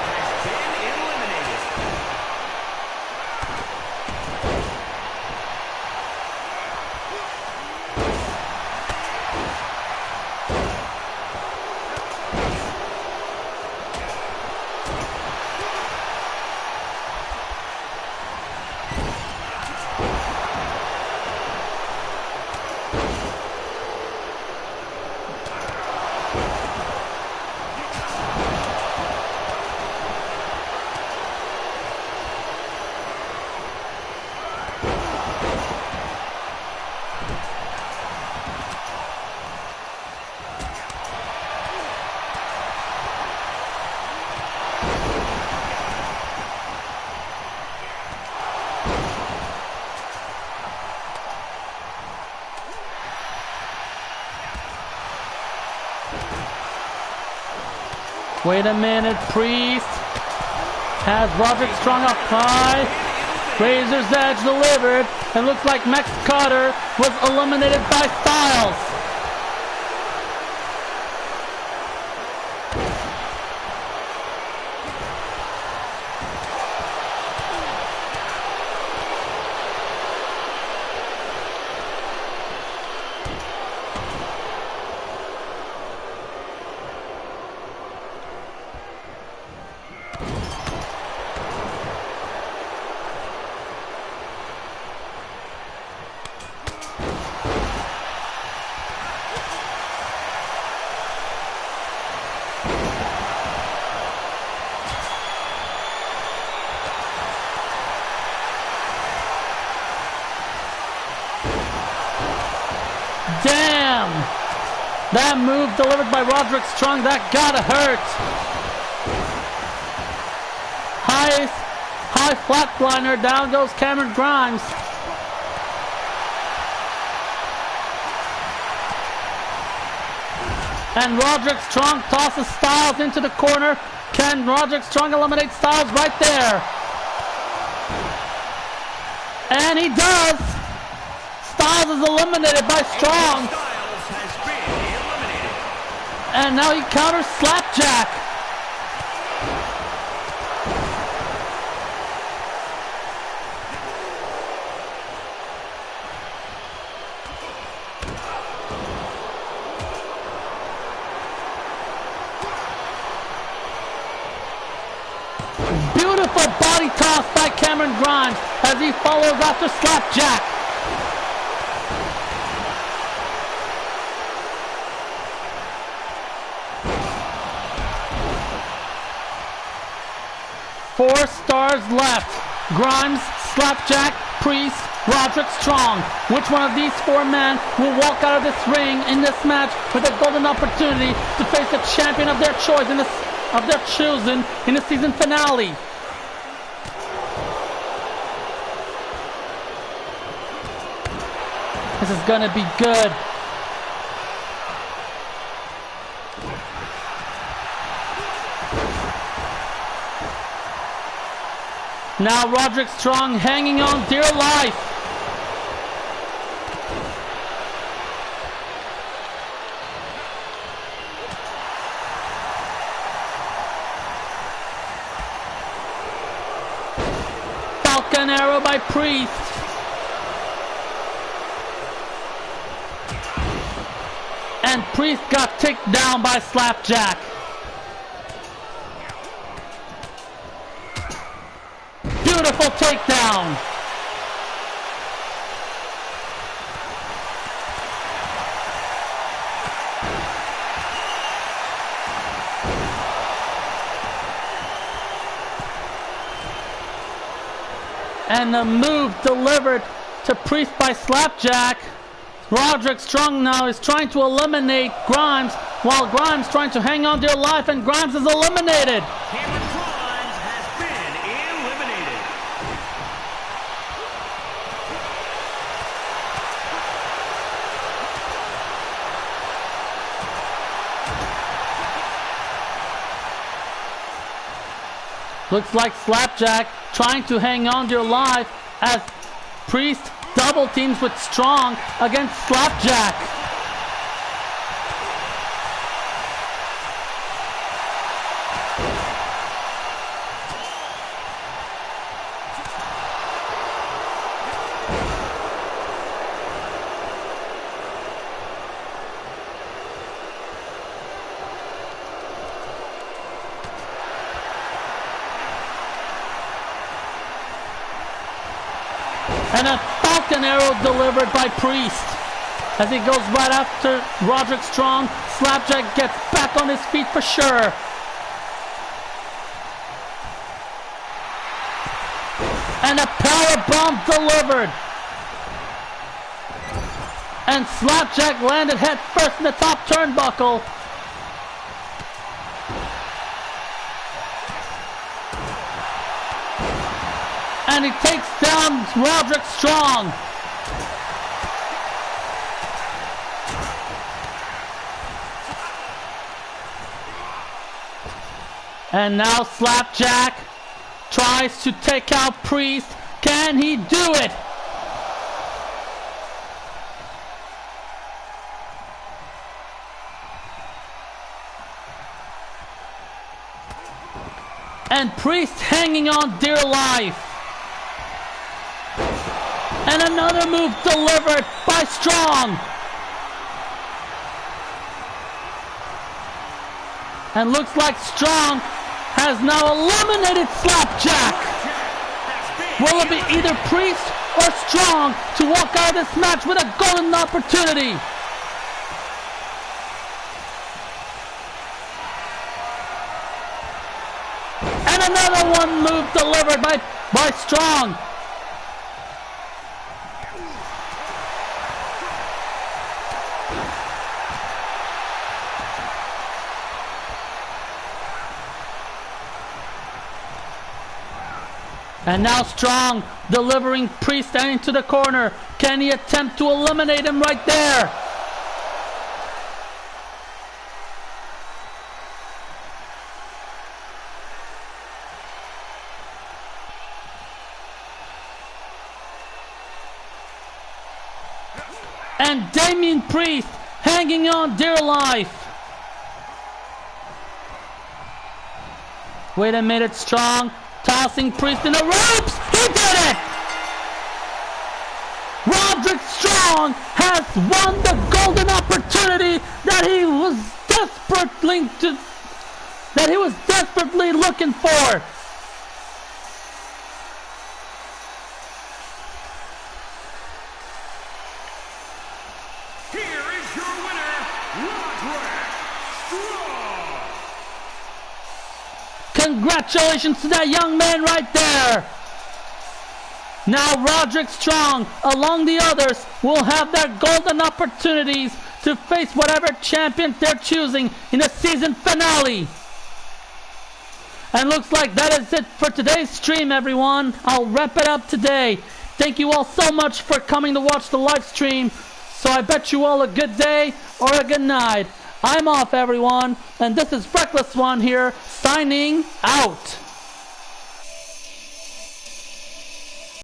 Wait a minute, Priest has Roderick Strong up high. Razor's Edge delivered. It looks like Max Carter was eliminated by Styles. Damn! That move delivered by Roderick Strong, that gotta hurt. High flatliner, down goes Cameron Grimes. And Roderick Strong tosses Styles into the corner. Can Roderick Strong eliminate Styles right there? And he does! Styles is eliminated by Strong.
Styles has been eliminated.
And now he counters Slapjack. Beautiful body toss by Cameron Grimes as he follows after Slapjack. Four stars left. Grimes, Slapjack, Priest, Roderick Strong. Which one of these four men will walk out of this ring in this match with a golden opportunity to face the champion of their choice of their choosing in the season finale? This is gonna be good. Now Roderick Strong hanging on dear life. Falcon Arrow by Priest. And Priest got taken down by Slapjack. Beautiful takedown. And the move delivered to Priest by Slapjack. Roderick Strong now is trying to eliminate Grimes, while Grimes trying to hang on dear life, and Grimes is eliminated.
Cameron Grimes has been eliminated.
Looks like Slapjack trying to hang on dear life as Priest double teams with Strong against Slapjack. And a Falcon Arrow delivered by Priest. As he goes right after Roderick Strong, Slapjack gets back on his feet for sure. And a powerbomb delivered. And Slapjack landed head first in the top turnbuckle. And he takes down Roderick Strong. And now Slapjack tries to take out Priest. Can he do it? And Priest hanging on dear life. And another move delivered by Strong. And looks like Strong has now eliminated Slapjack. Will it be either Priest or Strong to walk out of this match with a golden opportunity? And another one move delivered by Strong. And now Strong delivering Priest into the corner. Can he attempt to eliminate him right there? And Damien Priest hanging on dear life. Wait a minute, Strong. Tossing Priest in the ropes. He did it! Roderick Strong has won the golden opportunity that he was desperately looking for.
Here is your winner, Roderick Strong.
Congratulations to that young man right there. Now Roderick Strong, along the others, will have their golden opportunities to face whatever champions they're choosing in the season finale. And looks like that is it for today's stream, everyone. I'll wrap it up today. Thank you all so much for coming to watch the live stream. So I bet you all a good day or a good night. I'm off, everyone, and this is Reckless One here, signing out.